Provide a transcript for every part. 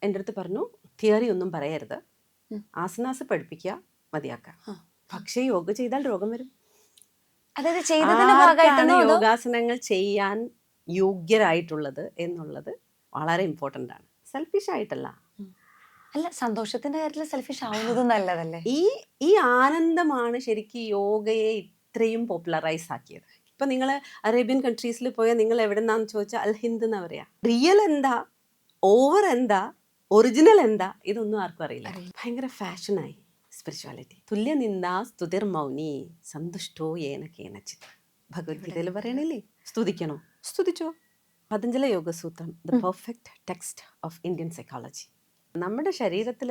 എൻ്റെ അടുത്ത് പറഞ്ഞു, തിയറി ഒന്നും പറയരുത്, ഉം. ആസനാസ് പഠിപ്പിക്കുക, മതിയാക്കുക. ആ. പക്ഷേ യോഗ ചെയ്താൽ രോഗം വരും. അതായത് ചെയ്തതിന്റെ ആർക്കാണ് ഭാഗമായിട്ടാണോ അതോ യോഗാസനങ്ങൾ ചെയ്യാൻ യോഗ്യരായിട്ടുള്ളത് എന്നുള്ളത് വളരെ ഇമ്പോർട്ടൻ്റ് ആണ്. സെൽഫിഷ് ആയിട്ടല്ല. അല്ല, സന്തോഷത്തിന്റെ കാര്യത്തിൽ സെൽഫിഷ് ആവുന്നതും നല്ലതല്ലേ? ഈ ആനന്ദമാണ് ശരിക്കും യോഗയെ ഇത്രയും പോപ്പുലറൈസ് ആക്കിയത്. ഇപ്പം നിങ്ങൾ അറേബ്യൻ കൺട്രീസിൽ പോയാൽ നിങ്ങൾ എവിടെ നിന്നാന്ന് ചോദിച്ചാൽ അൽ ഹിന്ദ് എന്നാ പറയാ. റിയൽ എന്താ, ഓവർ എന്താ, ഒറിജിനൽ എന്താ, ഇതൊന്നും ആർക്കും അറിയില്ല. ഭയങ്കര ഫാഷനായി സ്പിരിച്വാലിറ്റി. തുല്യ നിന്ദാ സ്തുതിർ മൗനി സന്തുഷ്ടോ ഏന കേനച്ചിത്. ഭഗവത്ഗീതയിൽ പറയണില്ലേ, സ്തുതിക്കണോ, സ്തുതിച്ചോ. പതഞ്ജല യോഗസൂത്രം, the perfect text of Indian psychology. നമ്മുടെ ശരീരത്തിൽ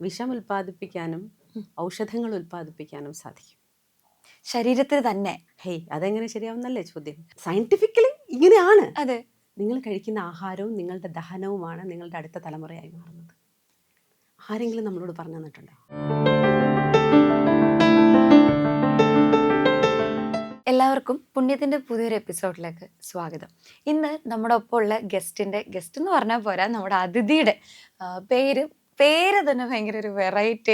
വിഷം ഉൽപ്പാദിപ്പിക്കാനും ഔഷധങ്ങൾ ഉൽപ്പാദിപ്പിക്കാനും സാധിക്കും. ശരീരത്തിൽ തന്നെ. ഹേയ്, അതെങ്ങനെ ശരിയാവുന്നല്ലേ ചോദ്യം. സയന്റിഫിക്കലി ഇങ്ങനെയാണ്. അതെ. നിങ്ങൾ കഴിക്കുന്ന ആഹാരവും നിങ്ങളുടെ ദഹനവുമാണ് നിങ്ങളുടെ അടുത്ത തലമുറയായി മാറുന്നത്. ആരെങ്കിലും നമ്മളോട് പറഞ്ഞു തന്നിട്ടുണ്ടോ? എല്ലാവർക്കും പുണ്യത്തിന്റെ പുതിയൊരു എപ്പിസോഡിലേക്ക് സ്വാഗതം. ഇന്ന് നമ്മുടെ ഒപ്പമുള്ള ഗസ്റ്റ് എന്ന് പറഞ്ഞാൽ പോരാ, നമ്മുടെ അതിഥിയുടെ പേര് തന്നെ ഭയങ്കര ഒരു വെറൈറ്റി.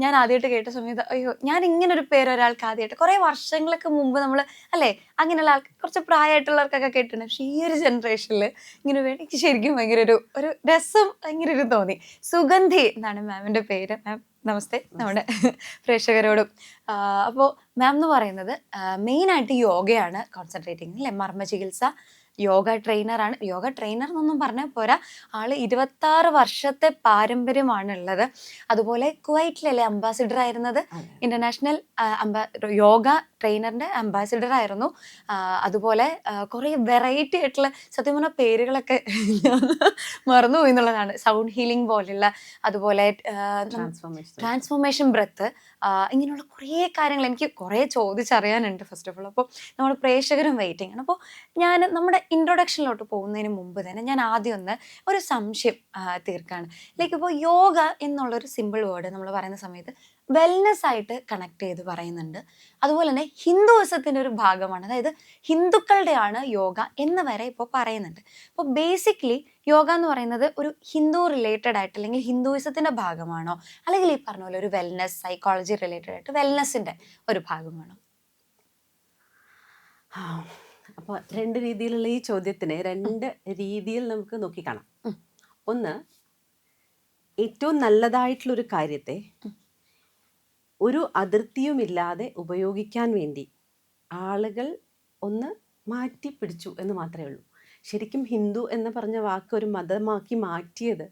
ഞാൻ ആദ്യമായിട്ട് കേട്ട സമയത്ത് അയ്യോ, ഞാൻ ഇങ്ങനൊരു പേര് ഒരാൾക്ക് ആദ്യമായിട്ട് കുറേ വർഷങ്ങൾക്ക് മുമ്പ് നമ്മൾ അല്ലേ അങ്ങനെയുള്ള ആൾക്ക് കുറച്ച് പ്രായമായിട്ടുള്ളവർക്കൊക്കെ കേട്ടിട്ടുണ്ട്. പക്ഷേ ഈ ഒരു ജനറേഷനിൽ ഇങ്ങനെ എനിക്ക് ശരിക്കും ഭയങ്കര ഒരു രസം ഭയങ്കര ഒരു തോന്നി. സുഗന്ധി എന്നാണ് മാമിൻ്റെ പേര്. മാം നമസ്തേ നമ്മുടെ പ്രേക്ഷകരോടും. അപ്പോൾ മാം എന്ന് പറയുന്നത് മെയിനായിട്ട് യോഗയാണ് കോൺസെൻട്രേറ്റിംഗ് അല്ലേ, മർമ്മ ചികിത്സ, യോഗ ട്രെയിനറാണ്. യോഗ ട്രെയിനർ എന്നൊന്നും പറഞ്ഞാൽ പോരാ, ആള് 26 വർഷത്തെ പാരമ്പര്യമാണുള്ളത്. അതുപോലെ കുവൈറ്റിലല്ലേ അംബാസിഡർ ആയിരുന്നത്, ഇന്റർനാഷണൽ യോഗ ട്രെയിനറിന്റെ അംബാസിഡർ ആയിരുന്നു. അതുപോലെ കുറേ വെറൈറ്റി ആയിട്ടുള്ള സത്യം പറഞ്ഞ പേരുകളൊക്കെ മറന്നുപോയി എന്നുള്ളതാണ്. സൗണ്ട് ഹീലിംഗ് പോലുള്ള, അതുപോലെ ട്രാൻസ്ഫോർമേഷൻ ബ്രെത്ത്, ഇങ്ങനെയുള്ള കുറേ കാര്യങ്ങൾ എനിക്ക് കുറേ ചോദിച്ചറിയാനുണ്ട് ഫസ്റ്റ് ഓഫ് ഓൾ. അപ്പോൾ നമ്മുടെ പ്രേക്ഷകരും വെയിറ്റിംഗ് ആണ്. അപ്പോൾ ഞാൻ നമ്മുടെ ഇൻട്രൊഡക്ഷനിലോട്ട് പോകുന്നതിന് മുമ്പ് തന്നെ ഞാൻ ആദ്യം ഒരു സംശയം തീർക്കാണ്. ലൈക്ക് ഇപ്പോൾ യോഗ എന്നുള്ളൊരു സിമ്പിൾ വേർഡ് നമ്മൾ പറയുന്ന സമയത്ത് വെൽനെസ് ആയിട്ട് കണക്ട് ചെയ്ത് പറയുന്നുണ്ട്. അതുപോലെ തന്നെ ഹിന്ദുയിസത്തിൻ്റെ ഒരു ഭാഗമാണ്, അതായത് ഹിന്ദുക്കളുടെയാണ് യോഗ എന്ന് വരെ ഇപ്പോൾ പറയുന്നുണ്ട്. അപ്പോൾ ബേസിക്കലി യോഗ എന്ന് പറയുന്നത് ഒരു ഹിന്ദു റിലേറ്റഡ് ആയിട്ട് അല്ലെങ്കിൽ ഹിന്ദുയിസത്തിൻ്റെ ഭാഗമാണോ, അല്ലെങ്കിൽ ഈ പറഞ്ഞ പോലെ ഒരു വെൽനെസ് സൈക്കോളജി റിലേറ്റഡ് ആയിട്ട് വെൽനെസ്സിൻ്റെ ഒരു ഭാഗമാണോ? അപ്പോൾ രണ്ട് രീതിയിലുള്ള ഈ ചോദ്യത്തിനെ രണ്ട് രീതിയിൽ നമുക്ക് നോക്കിക്കാണാം. ഒന്ന്, ഏറ്റവും നല്ലതായിട്ടുള്ളൊരു കാര്യത്തെ ഒരു അതിർത്തിയുമില്ലാതെ ഉപയോഗിക്കാൻ വേണ്ടി ആളുകൾ ഒന്ന് മാറ്റി പിടിച്ചു എന്ന് മാത്രമേ ഉള്ളൂ. ശരിക്കും ഹിന്ദു എന്ന് പറഞ്ഞ വാക്ക് ഒരു മതമാക്കി മാറ്റിയത്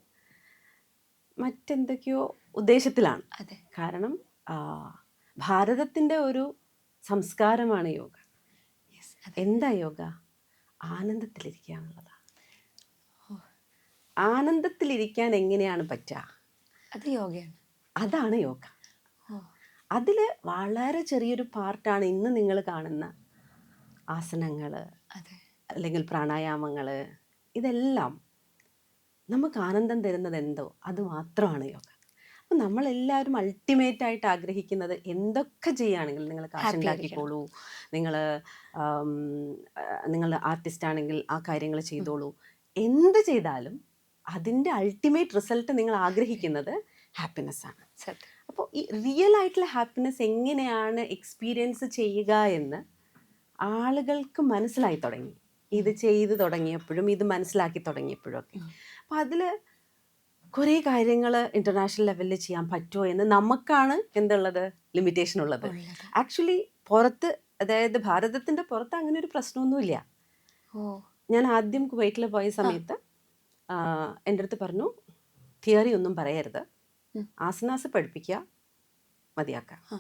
മറ്റെന്തൊക്കെയോ ഉദ്ദേശത്തിലാണ്. കാരണം ഭാരതത്തിൻ്റെ ഒരു സംസ്കാരമാണ് യോഗ. എന്താ യോഗ? ആനന്ദത്തിലിരിക്കുക എന്നുള്ളതാണ്. ആനന്ദത്തിലിരിക്കാൻ എങ്ങനെയാണ് പറ്റുക? അത് യോഗയാണ്. അതാണ് യോഗ. അതിൽ വളരെ ചെറിയൊരു പാർട്ടാണ് ഇന്ന് നിങ്ങൾ കാണുന്ന ആസനങ്ങൾ അല്ലെങ്കിൽ പ്രാണായാമങ്ങൾ. ഇതെല്ലാം നമുക്ക് ആനന്ദം തരുന്നത് എന്തോ അത് മാത്രമാണ് യോഗ. അപ്പം നമ്മളെല്ലാവരും അൾട്ടിമേറ്റ് ആയിട്ട് ആഗ്രഹിക്കുന്നത് എന്തൊക്കെ ചെയ്യുകയാണെങ്കിലും, നിങ്ങൾ കാശുണ്ടാക്കിക്കോളൂ, നിങ്ങൾ ആർട്ടിസ്റ്റ് ആണെങ്കിൽ ആ കാര്യങ്ങൾ ചെയ്തോളൂ, എന്ത് ചെയ്താലും അതിൻ്റെ അൾട്ടിമേറ്റ് റിസൾട്ട് നിങ്ങൾ ആഗ്രഹിക്കുന്നത് ഹാപ്പിനെസ്സാണ്. അപ്പോൾ ഈ റിയൽ ആയിട്ടുള്ള ഹാപ്പിനെസ് എങ്ങനെയാണ് എക്സ്പീരിയൻസ് ചെയ്യുക എന്ന് ആളുകൾക്ക് മനസ്സിലായി തുടങ്ങി. ഇത് ചെയ്ത് തുടങ്ങിയപ്പോഴും ഇത് മനസ്സിലാക്കി തുടങ്ങിയപ്പോഴും ഒക്കെ. അപ്പം അതിൽ കുറേ കാര്യങ്ങൾ ഇൻ്റർനാഷണൽ ലെവലിൽ ചെയ്യാൻ പറ്റുമോ എന്ന് നമുക്കാണ് എന്തുള്ളത്, ലിമിറ്റേഷൻ ഉള്ളത്. ആക്ച്വലി പുറത്ത്, അതായത് ഭാരതത്തിൻ്റെ പുറത്ത് അങ്ങനെ ഒരു പ്രശ്നമൊന്നുമില്ല. ഞാൻ ആദ്യം കുവൈറ്റിൽ പോയ സമയത്ത് എൻ്റെ അടുത്ത് പറഞ്ഞു, തിയറി ഒന്നും പറയരുത്, ആസനാസ് പഠിപ്പിക്കുക, മതിയാക്കുക.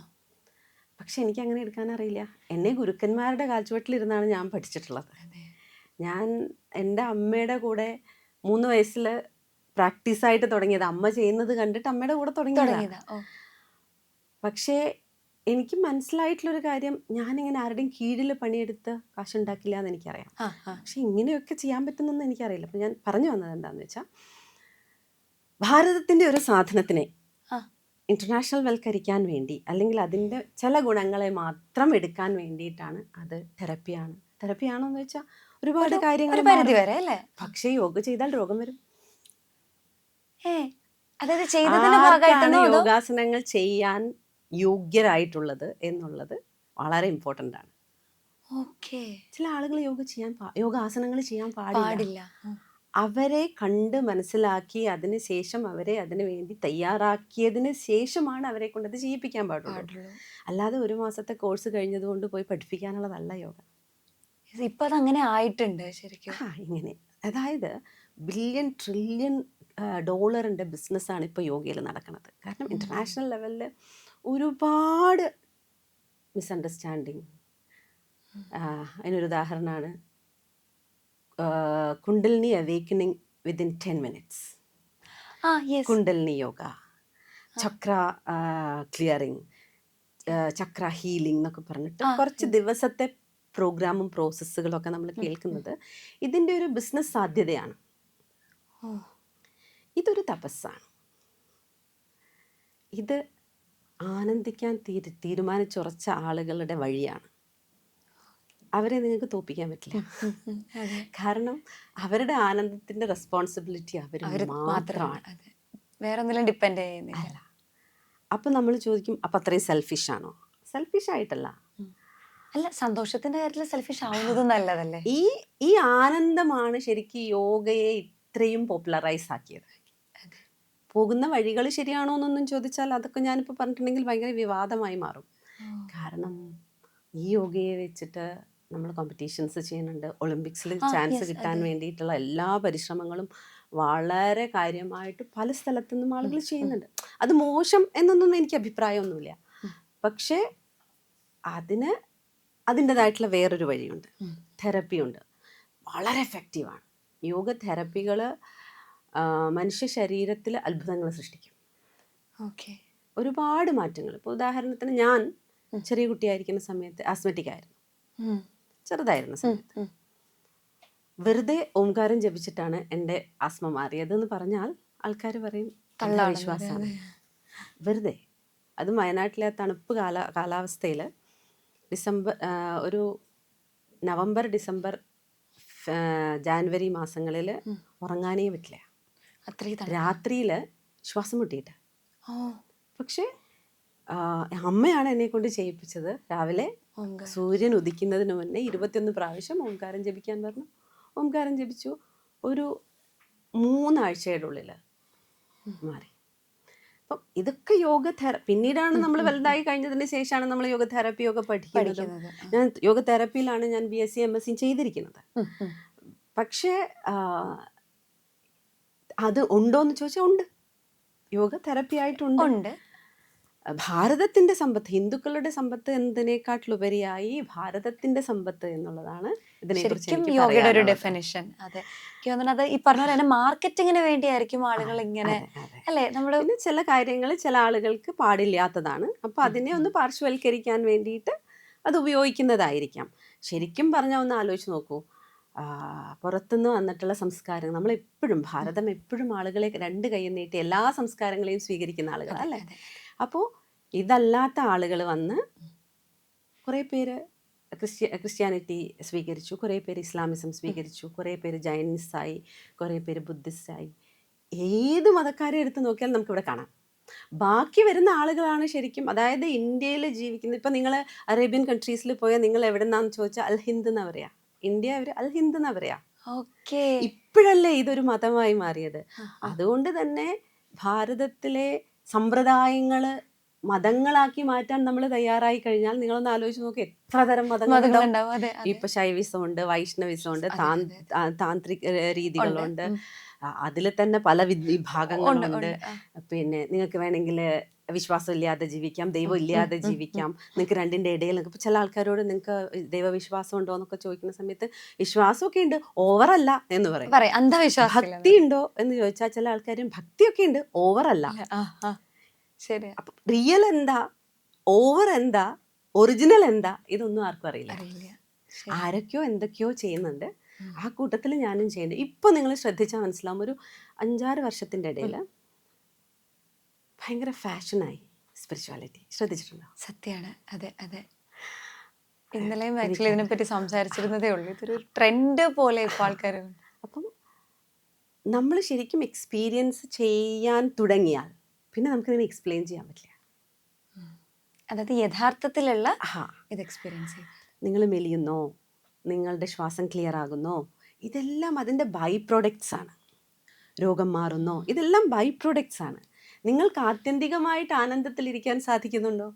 പക്ഷെ എനിക്ക് അങ്ങനെ എടുക്കാനറിയില്ല. എന്നെ ഗുരുക്കന്മാരുടെ കാൽച്ചുവട്ടിലിരുന്നാണ് ഞാൻ പഠിച്ചിട്ടുള്ളത്. ഞാൻ എൻ്റെ അമ്മയുടെ കൂടെ 3 വയസ്സിൽ പ്രാക്ടീസായിട്ട് തുടങ്ങിയത്. അമ്മ ചെയ്യുന്നത് കണ്ടിട്ട് അമ്മയുടെ കൂടെ തുടങ്ങിയതാണ്. പക്ഷേ എനിക്ക് മനസ്സിലായിട്ടുള്ളൊരു കാര്യം, ഞാനിങ്ങനെ ആരുടെയും കീഴിൽ പണിയെടുത്ത് കാശുണ്ടാക്കില്ല എന്ന് എനിക്കറിയാം. പക്ഷെ ഇങ്ങനെയൊക്കെ ചെയ്യാൻ പറ്റുമെന്നൊന്നും എനിക്കറിയില്ല. അപ്പം ഞാൻ പറഞ്ഞു വന്നത് എന്താണെന്ന് വെച്ചാൽ, ഭാരതത്തിൻ്റെ ഒരു സാധനത്തിനെ ഇൻ്റർനാഷണൽ വൽക്കരിക്കാൻ വേണ്ടി, അല്ലെങ്കിൽ അതിൻ്റെ ചില ഗുണങ്ങളെ മാത്രം എടുക്കാൻ വേണ്ടിയിട്ടാണ് അത് തെറപ്പിയാണെന്ന് വെച്ചാൽ ഒരുപാട് കാര്യങ്ങൾ. പക്ഷേ യോഗ ചെയ്താൽ രോഗം വരും. ഏ അതായത് ചെയ്തതിന്റെ ഭാഗമായിട്ടാണോ ആർക്കാണ് അതോ യോഗാസനങ്ങൾ ചെയ്യാൻ യോഗ്യരായിട്ടുള്ളത് എന്നുള്ളത് വളരെ ഇമ്പോർട്ടൻ്റ് ആണ്. ഓക്കെ ചില ആളുകൾ യോഗാസനങ്ങൾ ചെയ്യാൻ പാടില്ല. പാടില്ല. അവരെ കണ്ട് മനസ്സിലാക്കി അതിന് ശേഷം അവരെ അതിനു വേണ്ടി തയ്യാറാക്കിയതിന് ശേഷമാണ് അവരെ കൊണ്ട് അത് ചെയ്യിപ്പിക്കാൻ പാടുള്ളൂ. പാടുള്ളൂ. അല്ലാതെ 1 മാസത്തെ കോഴ്സ് കഴിഞ്ഞതുകൊണ്ട് പോയി പഠിപ്പിക്കാനുള്ളതല്ല യോഗ. ഇപ്പൊ അതങ്ങനെ ആയിട്ടുണ്ട് ശരിക്കും. ഇങ്ങനെ അതായത് ബില്യൺ ട്രില്യൺ ഡോളറിൻ്റെ ബിസിനസ്സാണ് ഇപ്പോൾ യോഗയിൽ നടക്കുന്നത്. കാരണം ഇൻ്റർനാഷണൽ ലെവലിൽ ഒരുപാട് മിസ്അണ്ടർസ്റ്റാൻഡിങ്. അതിനൊരു ഉദാഹരണമാണ് kundalini awakening within 10 minutes, kundalini yoga, chakra clearing, chakra healing എന്നൊക്കെ പറഞ്ഞിട്ട് കുറച്ച് ദിവസത്തെ പ്രോഗ്രാമും പ്രോസസ്സുകളൊക്കെ നമ്മൾ കേൾക്കുന്നത് ഇതിൻ്റെ ഒരു ബിസിനസ് സാധ്യതയാണ്. ഇതൊരു തപസ്സാണ്. ഇത് ആനന്ദിക്കാൻ തീരുമാനിച്ചുറച്ച ആളുകളുടെ വഴിയാണ്. അവരെ നിങ്ങൾക്ക് തോൽപ്പിക്കാൻ പറ്റില്ല. കാരണം അവരുടെ ആനന്ദത്തിൻ്റെ റെസ്പോൺസിബിലിറ്റി അവർ മാത്രമാണ്. വേറെ ഒന്നിലും ഡിപ്പെൻഡ് ചെയ്യുന്നില്ല. അപ്പം നമ്മൾ ചോദിക്കും, അപ്പം അത്രയും സെൽഫിഷാണോ? സെൽഫിഷായിട്ടല്ല. അല്ല, സന്തോഷത്തിന്റെ കാര്യത്തിൽ സെൽഫിഷ് ആവുന്നത് നല്ലതല്ലേ? ഈ ആനന്ദമാണ് ശരിക്കും യോഗയെ ഇത്രയും പോപ്പുലറൈസ് ആക്കിയത്. പോകുന്ന വഴികൾ ശരിയാണോ എന്നൊന്നും ചോദിച്ചാൽ അതൊക്കെ ഞാനിപ്പോൾ പറഞ്ഞിട്ടുണ്ടെങ്കിൽ ഭയങ്കര വിവാദമായി മാറും. കാരണം ഈ യോഗയെ വെച്ചിട്ട് നമ്മൾ കോമ്പറ്റീഷൻസ് ചെയ്യുന്നുണ്ട്. ഒളിമ്പിക്സിൽ ചാൻസ് കിട്ടാൻ വേണ്ടിയിട്ടുള്ള എല്ലാ പരിശ്രമങ്ങളും വളരെ കാര്യമായിട്ട് പല സ്ഥലത്തു നിന്നും ആളുകൾ ചെയ്യുന്നുണ്ട്. അത് മോശം എന്നൊന്നും എനിക്ക് അഭിപ്രായമൊന്നുമില്ല. പക്ഷേ അതിന് അതിൻ്റെതായിട്ടുള്ള വേറൊരു വഴിയുണ്ട്. തെറപ്പിയുണ്ട്. വളരെ എഫക്റ്റീവാണ്. യോഗ തെറപ്പികൾ മനുഷ്യ ശരീരത്തിൽ അത്ഭുതങ്ങൾ സൃഷ്ടിക്കും. ഒരുപാട് മാറ്റങ്ങൾ. ഇപ്പോൾ ഉദാഹരണത്തിന് ഞാൻ ചെറിയ കുട്ടിയായിരിക്കുന്ന സമയത്ത് ആസ്മറ്റിക് ആയിരുന്നു. ചെറുതായിരുന്ന സമയത്ത് വെറുതെ ഓംകാരം ജപിച്ചിട്ടാണ് എൻ്റെ ആസ്മ മാറിയതെന്ന് പറഞ്ഞാൽ ആൾക്കാർ പറയും വിശ്വാസമാണ്. വെറുതെ അതും വയനാട്ടിലെ തണുപ്പ് കാലാവസ്ഥയിൽ ഒരു നവംബർ, ഡിസംബർ, ജാനുവരി മാസങ്ങളിൽ ഉറങ്ങാനേ പറ്റില്ല. രാത്രിയിൽ ശ്വാസം മുട്ടിയിട്ട്. പക്ഷേ അമ്മയാണ് എന്നെ കൊണ്ട് ചെയ്യിപ്പിച്ചത്. രാവിലെ സൂര്യൻ ഉദിക്കുന്നതിന് മുന്നേ 21 പ്രാവശ്യം ഓംകാരം ജപിക്കാൻ പറഞ്ഞു. ഓംകാരം ജപിച്ചു. ഒരു 3 ആഴ്ചയുടെ ഉള്ളിൽ മാറി. അപ്പം ഇതൊക്കെ പിന്നീടാണ് നമ്മൾ വലുതായി കഴിഞ്ഞതിന് ശേഷമാണ് നമ്മൾ യോഗ തെറപ്പിയൊക്കെ പഠിക്കുന്നത്. ഞാൻ യോഗ തെറപ്പിയിലാണ് ഞാൻ BSc MSc ചെയ്തിരിക്കുന്നത്. പക്ഷേ അത് ഉണ്ടോയെന്ന് ചോദിച്ചാൽ ഉണ്ട്. യോഗ തെറപ്പി ആയിട്ടുണ്ട്. ഭാരതത്തിൻ്റെ സമ്പത്ത്, ഹിന്ദുക്കളുടെ സമ്പത്ത് എന്നതിനേക്കാട്ടിലുപരിയായി ഭാരതത്തിൻ്റെ സമ്പത്ത് എന്നുള്ളതാണ് ഇതിനെക്കുറിച്ച് യോഗയുടെ ഒരു ഡെഫിനിഷൻ. അതെ, അത് ഈ പറഞ്ഞ പോലെ തന്നെ മാർക്കറ്റിങ്ങിന് വേണ്ടിയായിരിക്കും ആളുകൾ ഇങ്ങനെ അല്ലേ. പിന്നെ ചില കാര്യങ്ങൾ ചില ആളുകൾക്ക് പാടില്ലാത്തതാണ്. അപ്പോൾ അതിനെ ഒന്ന് പാർശ്വവൽക്കരിക്കാൻ വേണ്ടിയിട്ട് അത് ഉപയോഗിക്കുന്നതായിരിക്കാം. ശരിക്കും പറഞ്ഞാൽ ഒന്ന് ആലോചിച്ച് നോക്കൂ. പുറത്തുനിന്ന് വന്നിട്ടുള്ള സംസ്കാരങ്ങൾ നമ്മളെപ്പോഴും, ഭാരതം എപ്പോഴും ആളുകളെ 2 കൈ നീട്ടി എല്ലാ സംസ്കാരങ്ങളെയും സ്വീകരിക്കുന്ന ആളുകൾ അല്ലേ. അപ്പോൾ ഇതല്ലാത്ത ആളുകൾ വന്ന് കുറേ പേര് ക്രിസ്ത്യാനിറ്റി സ്വീകരിച്ചു, കുറേ പേര് ഇസ്ലാമിസം സ്വീകരിച്ചു, കുറേ പേര് ജൈനിസായി, കുറേ പേര് ബുദ്ധിസ്റ്റായി. ഏത് മതക്കാരെ എടുത്ത് നോക്കിയാൽ നമുക്കിവിടെ കാണാം. ബാക്കി വരുന്ന ആളുകളാണ് ശരിക്കും, അതായത് ഇന്ത്യയിൽ ജീവിക്കുന്നത്. ഇപ്പം നിങ്ങൾ അറേബ്യൻ കൺട്രീസിൽ പോയാൽ നിങ്ങൾ എവിടെ നിന്നാന്ന് ചോദിച്ചാൽ അൽ ഹിന്ദ് എന്നാ പറയാ. ഇന്ത്യ അവർ അൽ ഹിന്ദ് എന്നാ പറയാ. ഇപ്പോഴല്ലേ ഇതൊരു മതമായി മാറിയത്. അതുകൊണ്ട് തന്നെ ഭാരതത്തിലെ സമ്പ്രദായങ്ങൾ മതങ്ങളാക്കി മാറ്റാൻ നമ്മൾ തയ്യാറായി കഴിഞ്ഞാൽ നിങ്ങളൊന്ന് ആലോചിച്ച് നോക്കി എത്ര തരം മതങ്ങളുണ്ടാവും. ഇപ്പൊ ശൈവിസം ഉണ്ട്, വൈഷ്ണവിസം ഉണ്ട്, താന്ത്രിക് രീതികളുണ്ട്, അതിൽ തന്നെ പല വിഭാഗങ്ങളുണ്ട്. പിന്നെ നിങ്ങൾക്ക് വേണമെങ്കിൽ വിശ്വാസമില്ലാതെ ജീവിക്കാം, ദൈവം ഇല്ലാതെ ജീവിക്കാം. നിങ്ങൾക്ക് രണ്ടിൻ്റെ ഇടയിൽ ഇപ്പോൾ ചില ആൾക്കാരോട് നിങ്ങൾക്ക് ദൈവവിശ്വാസം ഉണ്ടോ എന്നൊക്കെ ചോദിക്കുന്ന സമയത്ത് വിശ്വാസമൊക്കെ ഉണ്ട്, ഓവറല്ല എന്ന് പറയും. ഭക്തി ഉണ്ടോ എന്ന് ചോദിച്ചാൽ ചില ആൾക്കാരും ഭക്തിയൊക്കെ ഉണ്ട്, ഓവറല്ല. ശരി. അപ്പം റിയൽ എന്താ, ഓവർ എന്താ, ഒറിജിനൽ എന്താ, ഇതൊന്നും ആർക്കും അറിയില്ല. ആരൊക്കെയോ എന്തൊക്കെയോ ചെയ്യുന്നുണ്ട്. ആ കൂട്ടത്തിൽ ഞാനും ചെയ്യുന്നുണ്ട്. ഇപ്പം നിങ്ങൾ ശ്രദ്ധിച്ചാൽ മനസ്സിലാവും, ഒരു 5-6 വർഷത്തിൻ്റെ ഇടയിൽ ഭയങ്കര ഫാഷനായി സ്പിരിച്വാലിറ്റി. ശ്രദ്ധിച്ചിട്ടുണ്ടോ? സത്യമാണ്. അതെ അതെ. ഇന്നലെയും ആക്ച്വലി ഇതിനെപ്പറ്റി സംസാരിച്ചിരുന്നതേ ഉള്ളൂ. ഇതൊരു ട്രെൻഡ് പോലെ ഇപ്പോൾ ആൾക്കാർ. അപ്പം നമ്മൾ ശരിക്കും എക്സ്പീരിയൻസ് ചെയ്യാൻ തുടങ്ങിയാൽ പിന്നെ നമുക്കിതിനെ എക്സ്പ്ലെയിൻ ചെയ്യാൻ പറ്റില്ല. അതായത് യഥാർത്ഥത്തിലുള്ള ആ ഇത് എക്സ്പീരിയൻസ് ചെയ്ത് നിങ്ങൾ മെലിയുന്നോ, നിങ്ങളുടെ ശ്വാസം ക്ലിയർ ആകുന്നോ, ഇതെല്ലാം അതിൻ്റെ ബൈ പ്രോഡക്ട്സ് ആണ്. രോഗം മാറുന്നോ, ഇതെല്ലാം ബൈ പ്രോഡക്ട്സ് ആണ്. നിങ്ങൾക്ക് ആത്യന്തികമായിട്ട് ആനന്ദത്തിലിരിക്കാൻ സാധിക്കുന്നുണ്ടോ?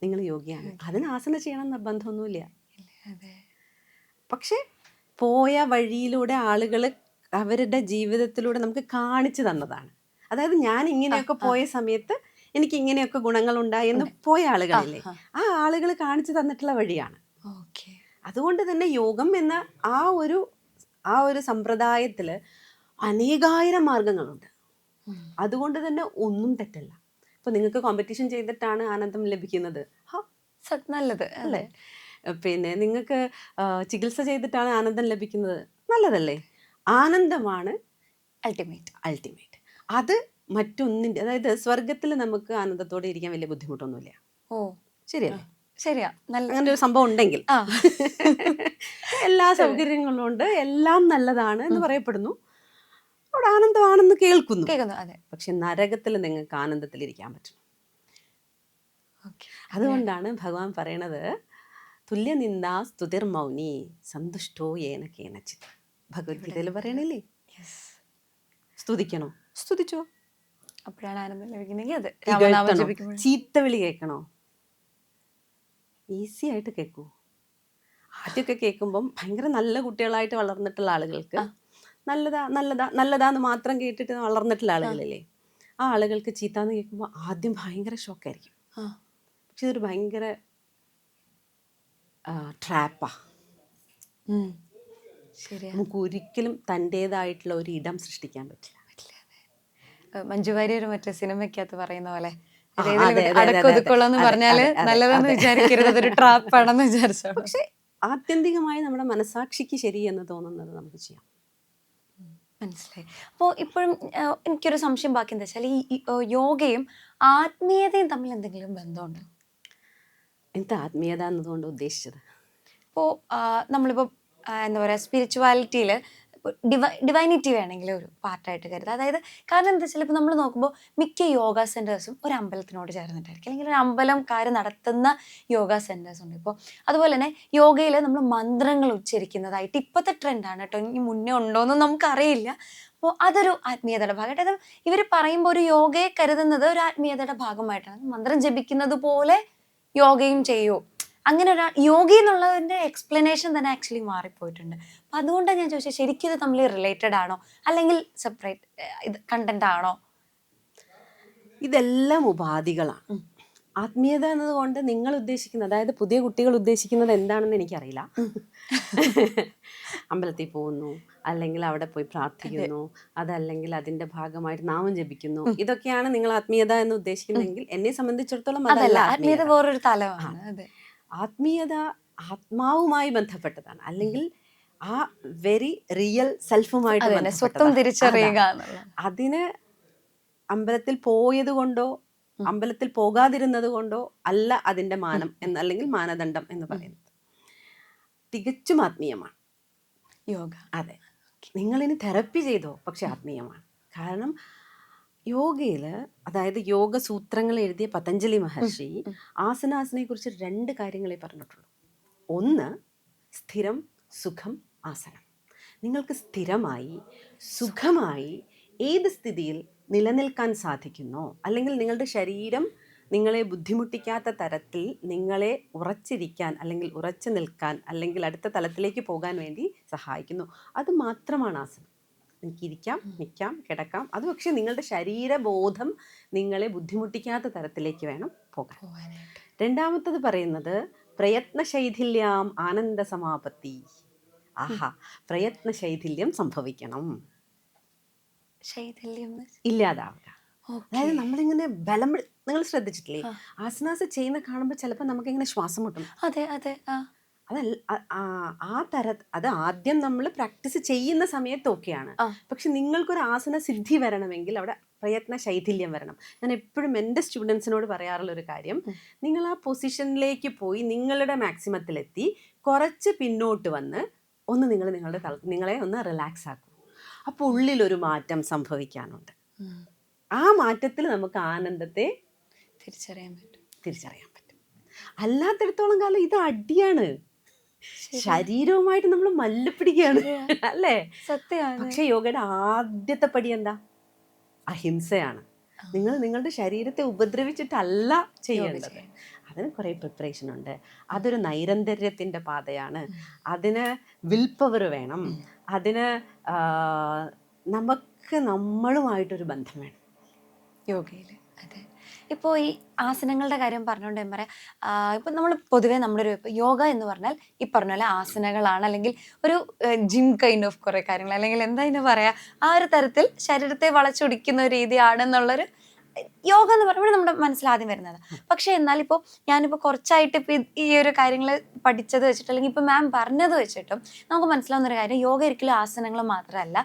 നിങ്ങൾ യോഗിയാണ്. അതിന് ആസന ചെയ്യണം നിർബന്ധമൊന്നുമില്ല. അതെ. പക്ഷെ പോയ വഴിയിലൂടെ ആളുകൾ അവരുടെ ജീവിതത്തിലൂടെ നമുക്ക് കാണിച്ചു തന്നതാണ്. അതായത് ഞാൻ ഇങ്ങനെയൊക്കെ പോയ സമയത്ത് എനിക്ക് ഇങ്ങനെയൊക്കെ ഗുണങ്ങൾ ഉണ്ടായെന്ന് പോയ ആളുകളില്ലേ, ആ ആളുകൾ കാണിച്ചു തന്നിട്ടുള്ള വഴിയാണ്. ഓക്കെ. അതുകൊണ്ട് തന്നെ യോഗം എന്ന ആ ഒരു സമ്പ്രദായത്തിൽ അനേകായിരം മാർഗങ്ങളുണ്ട്. അതുകൊണ്ട് തന്നെ ഒന്നും തെറ്റല്ല. ഇപ്പൊ നിങ്ങൾക്ക് കോമ്പറ്റീഷൻ ചെയ്തിട്ടാണ് ആനന്ദം ലഭിക്കുന്നത്, നല്ലത് അല്ലേ? പിന്നെ നിങ്ങൾക്ക് ചികിത്സ ചെയ്തിട്ടാണ് ആനന്ദം ലഭിക്കുന്നത്, നല്ലതല്ലേ? ആനന്ദമാണ് അൾട്ടിമേറ്റ്. അത് മറ്റൊന്നിൻ്റെ, അതായത് സ്വർഗത്തിൽ നമുക്ക് ആനന്ദത്തോടെ ഇരിക്കാൻ വലിയ ബുദ്ധിമുട്ടൊന്നുമില്ല. ഓ ശരിയല്ലേ? ശരിയാ. അങ്ങനെ ഒരു സംഭവം ഉണ്ടെങ്കിൽ എല്ലാ സൗകര്യങ്ങളും ഉണ്ട്, എല്ലാം നല്ലതാണ് എന്ന് പറയപ്പെടുന്നു, അവിടെ ആനന്ദമാണെന്ന് കേൾക്കുന്നു. അതെ. പക്ഷെ നരകത്തിൽ നിങ്ങൾക്ക് ആനന്ദത്തിലിരിക്കാൻ പറ്റും. അതുകൊണ്ടാണ് ഭഗവാൻ പറയണത് തുല്യനിന്ദാ സ്തുതിർ മൗനി സന്തുഷ്ടോ ഏന കേനചിത്. ഭഗവത്ഗീതയിൽ പറയണില്ലേ, സ്തുതിക്കണോ, സ്തുതിച്ചോ, അപ്പോഴാണ് ആനന്ദം ലഭിക്കുന്നെങ്കിൽ അത് രാമനാമം ജപിക്കുമ്പോൾ. ചീത്തവിളി കേൾക്കണോ, ഈസി ആയിട്ട് കേൾക്കൂ. ആദ്യമൊക്കെ കേൾക്കുമ്പം ഭയങ്കര നല്ല കുട്ടികളായിട്ട് വളർന്നിട്ടുള്ള ആളുകൾക്ക് നല്ലതാന്ന് മാത്രം കേട്ടിട്ട് വളർന്നിട്ടുള്ള ആളുകളില്ലേ, ആ ആളുകൾക്ക് ചീത്താന്ന് കേൾക്കുമ്പോൾ ആദ്യം ഭയങ്കര ഷോക്കായിരിക്കും. പക്ഷെ ഇതൊരു ഭയങ്കര ട്രാപ്പാ. നമുക്ക് ഒരിക്കലും തൻ്റേതായിട്ടുള്ള ഒരു ഇടം സൃഷ്ടിക്കാൻ പറ്റില്ല. മഞ്ജു വാര്യർ മറ്റേ സിനിമയ്ക്കകത്ത് പറയുന്ന പോലെ അടക്കൊതുക്കൊള്ളെന്ന് പറഞ്ഞാല് നല്ലതെന്ന് വിചാരിക്കരുത്, അതൊരു ട്രാപ്പാണെന്ന് വിചാരിച്ചോ. പക്ഷെ ആത്യന്തികമായി നമ്മുടെ മനസാക്ഷിക്ക് ശരി എന്ന് തോന്നുന്നത് നമുക്ക് ചെയ്യാം. മനസ്സിലായി. അപ്പോൾ ഇപ്പോഴും എനിക്കൊരു സംശയം ബാക്കി എന്താ വെച്ചാൽ, ഈ യോഗയും ആത്മീയതയും തമ്മിൽ എന്തെങ്കിലും ബന്ധമുണ്ടോ? എന്താ ആത്മീയത എന്നതുകൊണ്ട് ഉദ്ദേശിച്ചത്? ഇപ്പോൾ നമ്മളിപ്പോൾ എന്താ പറയുക, സ്പിരിച്വാലിറ്റിയിൽ ഡിവൈനിറ്റി വേണമെങ്കിൽ ഒരു പാർട്ടായിട്ട് കരുതുക. അതായത് കാരണം എന്താ വെച്ചാൽ, ഇപ്പോൾ നമ്മൾ നോക്കുമ്പോൾ മിക്ക യോഗ സെൻറ്റേഴ്സും ഒരു അമ്പലത്തിനോട് ചേർന്നിട്ടായിരിക്കും, അല്ലെങ്കിൽ ഒരു അമ്പലംകാർ നടത്തുന്ന യോഗ സെൻറ്റേഴ്സ് ഉണ്ട്. ഇപ്പോൾ അതുപോലെ തന്നെ യോഗയിൽ നമ്മൾ മന്ത്രങ്ങൾ ഉച്ചരിക്കുന്നതായിട്ട് ഇപ്പോഴത്തെ ട്രെൻഡാണ് കേട്ടോ, ഇനി മുന്നേ ഉണ്ടോയെന്നും നമുക്കറിയില്ല. അപ്പോൾ അതൊരു ആത്മീയതയുടെ ഭാഗമായിട്ട്, അതായത് ഇവർ പറയുമ്പോൾ ഒരു യോഗയെ കരുതുന്നത് ഒരു ആത്മീയതയുടെ ഭാഗമായിട്ടാണ്. മന്ത്രം ജപിക്കുന്നത് പോലെ യോഗയും ചെയ്യൂ, അങ്ങനെ ഒരു യോഗി എന്നുള്ളതിൻ്റെ എക്സ്പ്ലനേഷൻ തന്നെ ആക്ച്വലി മാറിപ്പോയിട്ടുണ്ട്. അപ്പം അതുകൊണ്ടാണ് ഞാൻ ചോദിച്ചത്, ശരിക്കും ഇത് തമ്മിൽ റിലേറ്റഡ് ആണോ, അല്ലെങ്കിൽ സെപ്പറേറ്റ് ഇത് കണ്ടന്റ് ആണോ? ഇതെല്ലാം ഉപാധികളാണ്. ആത്മീയത എന്നതുകൊണ്ട് നിങ്ങൾ ഉദ്ദേശിക്കുന്നത്, അതായത് പുതിയ കുട്ടികൾ ഉദ്ദേശിക്കുന്നത് എന്താണെന്ന് എനിക്കറിയില്ല. അമ്പലത്തിൽ പോകുന്നു, അല്ലെങ്കിൽ അവിടെ പോയി പ്രാർത്ഥിക്കുന്നു, അതല്ലെങ്കിൽ അതിൻ്റെ ഭാഗമായിട്ട് നാമം ജപിക്കുന്നു, ഇതൊക്കെയാണ് നിങ്ങൾ ആത്മീയത എന്ന് ഉദ്ദേശിക്കുന്നതെങ്കിൽ എന്നെ സംബന്ധിച്ചിടത്തോളം അതല്ല ആത്മീയത. വേറൊരു തലമാണ് ആത്മീയത. ആത്മാവുമായി ബന്ധപ്പെട്ടതാണ്, അല്ലെങ്കിൽ ആ വെരി റിയൽ സെൽഫുമായിട്ട് സ്വന്തം തിരിച്ചറിയുക. അതിന് അമ്പലത്തിൽ പോയത് കൊണ്ടോ അമ്പലത്തിൽ പോകാതിരുന്നത് കൊണ്ടോ അല്ല അതിൻ്റെ മാനം അല്ലെങ്കിൽ മാനദണ്ഡം എന്ന് പറയുന്നത്. തികച്ചും ആത്മീയമാണ് യോഗ. അതെ, നിങ്ങളിനി തെറപ്പി ചെയ്തോ, പക്ഷെ ആത്മീയമാണ്. കാരണം യോഗയിൽ, അതായത് യോഗ സൂത്രങ്ങൾ എഴുതിയ പതഞ്ജലി മഹർഷി ആസനാസിനെ കുറിച്ച് 2 കാര്യങ്ങളെ പറഞ്ഞിട്ടുള്ളൂ. ഒന്ന്, സ്ഥിരം സുഖം ആസനം. നിങ്ങൾക്ക് സ്ഥിരമായി സുഖമായി ഏത് സ്ഥിതിയിൽ നിലനിൽക്കാൻ സാധിക്കുന്നോ, അല്ലെങ്കിൽ നിങ്ങളുടെ ശരീരം നിങ്ങളെ ബുദ്ധിമുട്ടിക്കാത്ത തരത്തിൽ നിങ്ങളെ ഉറച്ചിരിക്കാൻ, അല്ലെങ്കിൽ ഉറച്ചു നിൽക്കാൻ, അല്ലെങ്കിൽ അടുത്ത തലത്തിലേക്ക് പോകാൻ വേണ്ടി സഹായിക്കുന്നു, അത് മാത്രമാണ് ആസനം. നിങ്ങൾക്ക് ഇരിക്കാം, നിൽക്കാം, കിടക്കാം, അത് പക്ഷേ നിങ്ങളുടെ ശരീരബോധം നിങ്ങളെ ബുദ്ധിമുട്ടിക്കാത്ത തരത്തിലേക്ക് വേണം പോകാൻ. രണ്ടാമത്തത് പറയുന്നത് പ്രയത്നശൈഥില്യം ആനന്ദ സമാപത്തി. പ്രയത്നശൈഥില്യം സംഭവിക്കണം, ഇല്ലാതാവുക. അതായത് നമ്മളിങ്ങനെ ബലം, നിങ്ങൾ ശ്രദ്ധിച്ചിട്ടില്ലേ, ആസനാസ് ചെയ്യുന്ന കാണുമ്പോൾ ചിലപ്പോൾ നമുക്കിങ്ങനെ ശ്വാസം മുട്ടും. അത് ആദ്യം നമ്മൾ പ്രാക്ടീസ് ചെയ്യുന്ന സമയത്തൊക്കെയാണ്. പക്ഷെ നിങ്ങൾക്കൊരു ആസന സിദ്ധി വരണമെങ്കിൽ അവിടെ പ്രയത്ന ശൈഥില്യം വരണം. ഞാൻ എപ്പോഴും എൻ്റെ സ്റ്റുഡൻസിനോട് പറയാറുള്ള ഒരു കാര്യം, നിങ്ങൾ ആ പൊസിഷനിലേക്ക് പോയി നിങ്ങളുടെ മാക്സിമത്തിലെത്തി കുറച്ച് പിന്നോട്ട് വന്ന് ഒന്ന് നിങ്ങളെ ഒന്ന് റിലാക്സ് ആക്കും. അപ്പോൾ ഉള്ളിലൊരു മാറ്റം സംഭവിക്കാനുണ്ട്. ആ മാറ്റത്തിൽ നമുക്ക് ആനന്ദത്തെ തിരിച്ചറിയാൻ പറ്റും. അല്ലാത്തിടത്തോളം കാലം ഇത് അടിയാണ്, ശരീരവുമായിട്ട് നമ്മൾ മല്ലുപിടിക്കുകയാണ് അല്ലേ? സത്യമാണ്. പക്ഷെ യോഗയുടെ ആദ്യത്തെ പടി എന്താ? അഹിംസയാണ്. നിങ്ങൾ നിങ്ങളുടെ ശരീരത്തെ ഉപദ്രവിച്ചിട്ടല്ല ചെയ്യേണ്ടത്. അതിന് കുറേ പ്രിപ്പറേഷൻ ഉണ്ട്. അതൊരു നൈരന്തര്യത്തിൻ്റെ പാതയാണ്. അതിന് വിൽ പവർ വേണം. അതിന് നമുക്ക് നമ്മളുമായിട്ടൊരു ബന്ധം വേണം യോഗയിൽ. അതെ. ഇപ്പോൾ ഈ ആസനങ്ങളുടെ കാര്യം പറഞ്ഞുകൊണ്ട് ഞാൻ പറയാം, ഇപ്പം നമ്മൾ പൊതുവേ നമ്മളൊരു യോഗ എന്ന് പറഞ്ഞാൽ ഈ പറഞ്ഞ പോലെ ആസനകളാണ്, അല്ലെങ്കിൽ ഒരു ജിം കൈൻഡ് ഓഫ് കുറേ കാര്യങ്ങൾ, അല്ലെങ്കിൽ എന്താ ഇതിന് പറയുക, ആ ഒരു തരത്തിൽ ശരീരത്തെ വളച്ചൊടിക്കുന്ന ഒരു രീതിയാണെന്നുള്ളൊരു യോഗ എന്ന് പറയുമ്പോൾ നമ്മുടെ മനസ്സിൽ ആദ്യം വരുന്നത്. പക്ഷേ എന്നാൽ ഇപ്പോൾ ഞാനിപ്പോൾ കുറച്ചായിട്ട് ഇപ്പം ഈ ഒരു കാര്യങ്ങൾ പഠിച്ചത് വെച്ചിട്ട്, അല്ലെങ്കിൽ ഇപ്പം മാം പറഞ്ഞത് വെച്ചിട്ടും നമുക്ക് മനസ്സിലാവുന്ന ഒരു കാര്യം, യോഗ ഒരിക്കലും ആസനങ്ങൾ മാത്രമല്ല,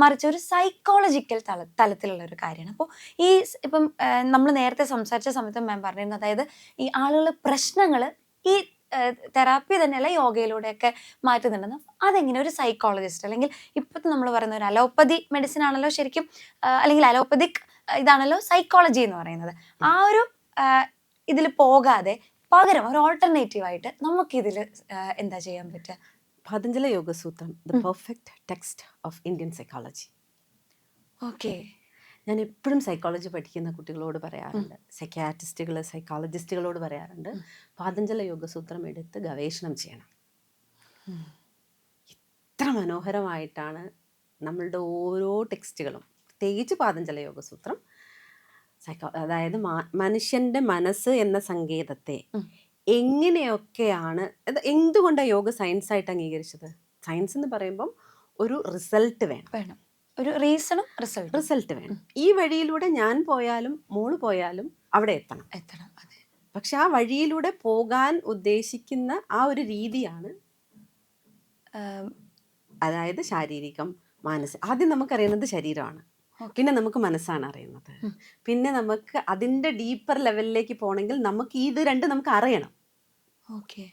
മറിച്ച് ഒരു സൈക്കോളജിക്കൽ തലത്തിലുള്ള ഒരു കാര്യമാണ്. അപ്പോൾ ഈ ഇപ്പം നമ്മൾ നേരത്തെ സംസാരിച്ച സമയത്ത് മാം പറഞ്ഞിരുന്നു, അതായത് ഈ ആളുകൾ പ്രശ്നങ്ങൾ ഈ തെറാപ്പി തന്നെയല്ല യോഗയിലൂടെയൊക്കെ മാറ്റുന്നുണ്ടെന്ന്. അതെങ്ങനെ ഒരു സൈക്കോളജിസ്റ്റ്, അല്ലെങ്കിൽ ഇപ്പോഴത്തെ നമ്മൾ പറയുന്ന ഒരു അലോപ്പതി മെഡിസിൻ ആണല്ലോ ശരിക്കും, അല്ലെങ്കിൽ അലോപ്പതിക് ഇതാണല്ലോ സൈക്കോളജി എന്ന് പറയുന്നത്. ആ ഒരു ഇതിൽ പോകാതെ പകരം ഒരു ഓൾട്ടർനേറ്റീവ് ആയിട്ട് നമുക്കിതിൽ എന്താ ചെയ്യാൻ പറ്റുക? പതഞ്ജല യോഗസൂത്രം, the perfect text of Indian psychology. Okay. ഞാൻ എപ്പോഴും സൈക്കോളജി പഠിക്കുന്ന കുട്ടികളോട് പറയാറുണ്ട്, സൈക്യാട്രിസ്റ്റുകൾ, സൈക്കോളജിസ്റ്റുകളോട് പറയാറുണ്ട്, പതഞ്ജല യോഗസൂത്രം എടുത്ത് ഗവേഷണം ചെയ്യണം. ഇത്ര മനോഹരമായിട്ടാണ് നമ്മളുടെ ഓരോ ടെക്സ്റ്റുകളും, പ്രത്യേകിച്ച് പതഞ്ജല യോഗസൂത്രം, അതായത് മനുഷ്യൻ്റെ മനസ്സ് എന്ന സങ്കേതത്തെ എങ്ങനെയൊക്കെയാണ്, എന്തുകൊണ്ടാണ് യോഗ സയൻസായിട്ട് അംഗീകരിച്ചത്? സയൻസ് എന്ന് പറയുമ്പം ഒരു റിസൾട്ട് വേണം, ഒരു റീസണും റിസൾട്ട് വേണം. ഈ വഴിയിലൂടെ ഞാൻ പോയാലും മോള് പോയാലും അവിടെ എത്തണം. അതെ. പക്ഷെ ആ വഴിയിലൂടെ പോകാൻ ഉദ്ദേശിക്കുന്ന ആ ഒരു രീതിയാണ്, അതായത് ശാരീരികം, മാനസികം. ആദ്യം നമുക്കറിയുന്നത് ശരീരമാണ്, പിന്നെ നമുക്ക് മനസ്സാണ് അറിയുന്നത്, പിന്നെ നമുക്ക് അതിൻ്റെ ഡീപ്പർ ലെവലിലേക്ക് പോകണമെങ്കിൽ നമുക്ക് ഇത് രണ്ട് നമുക്ക് അറിയണം. ഓക്കെ.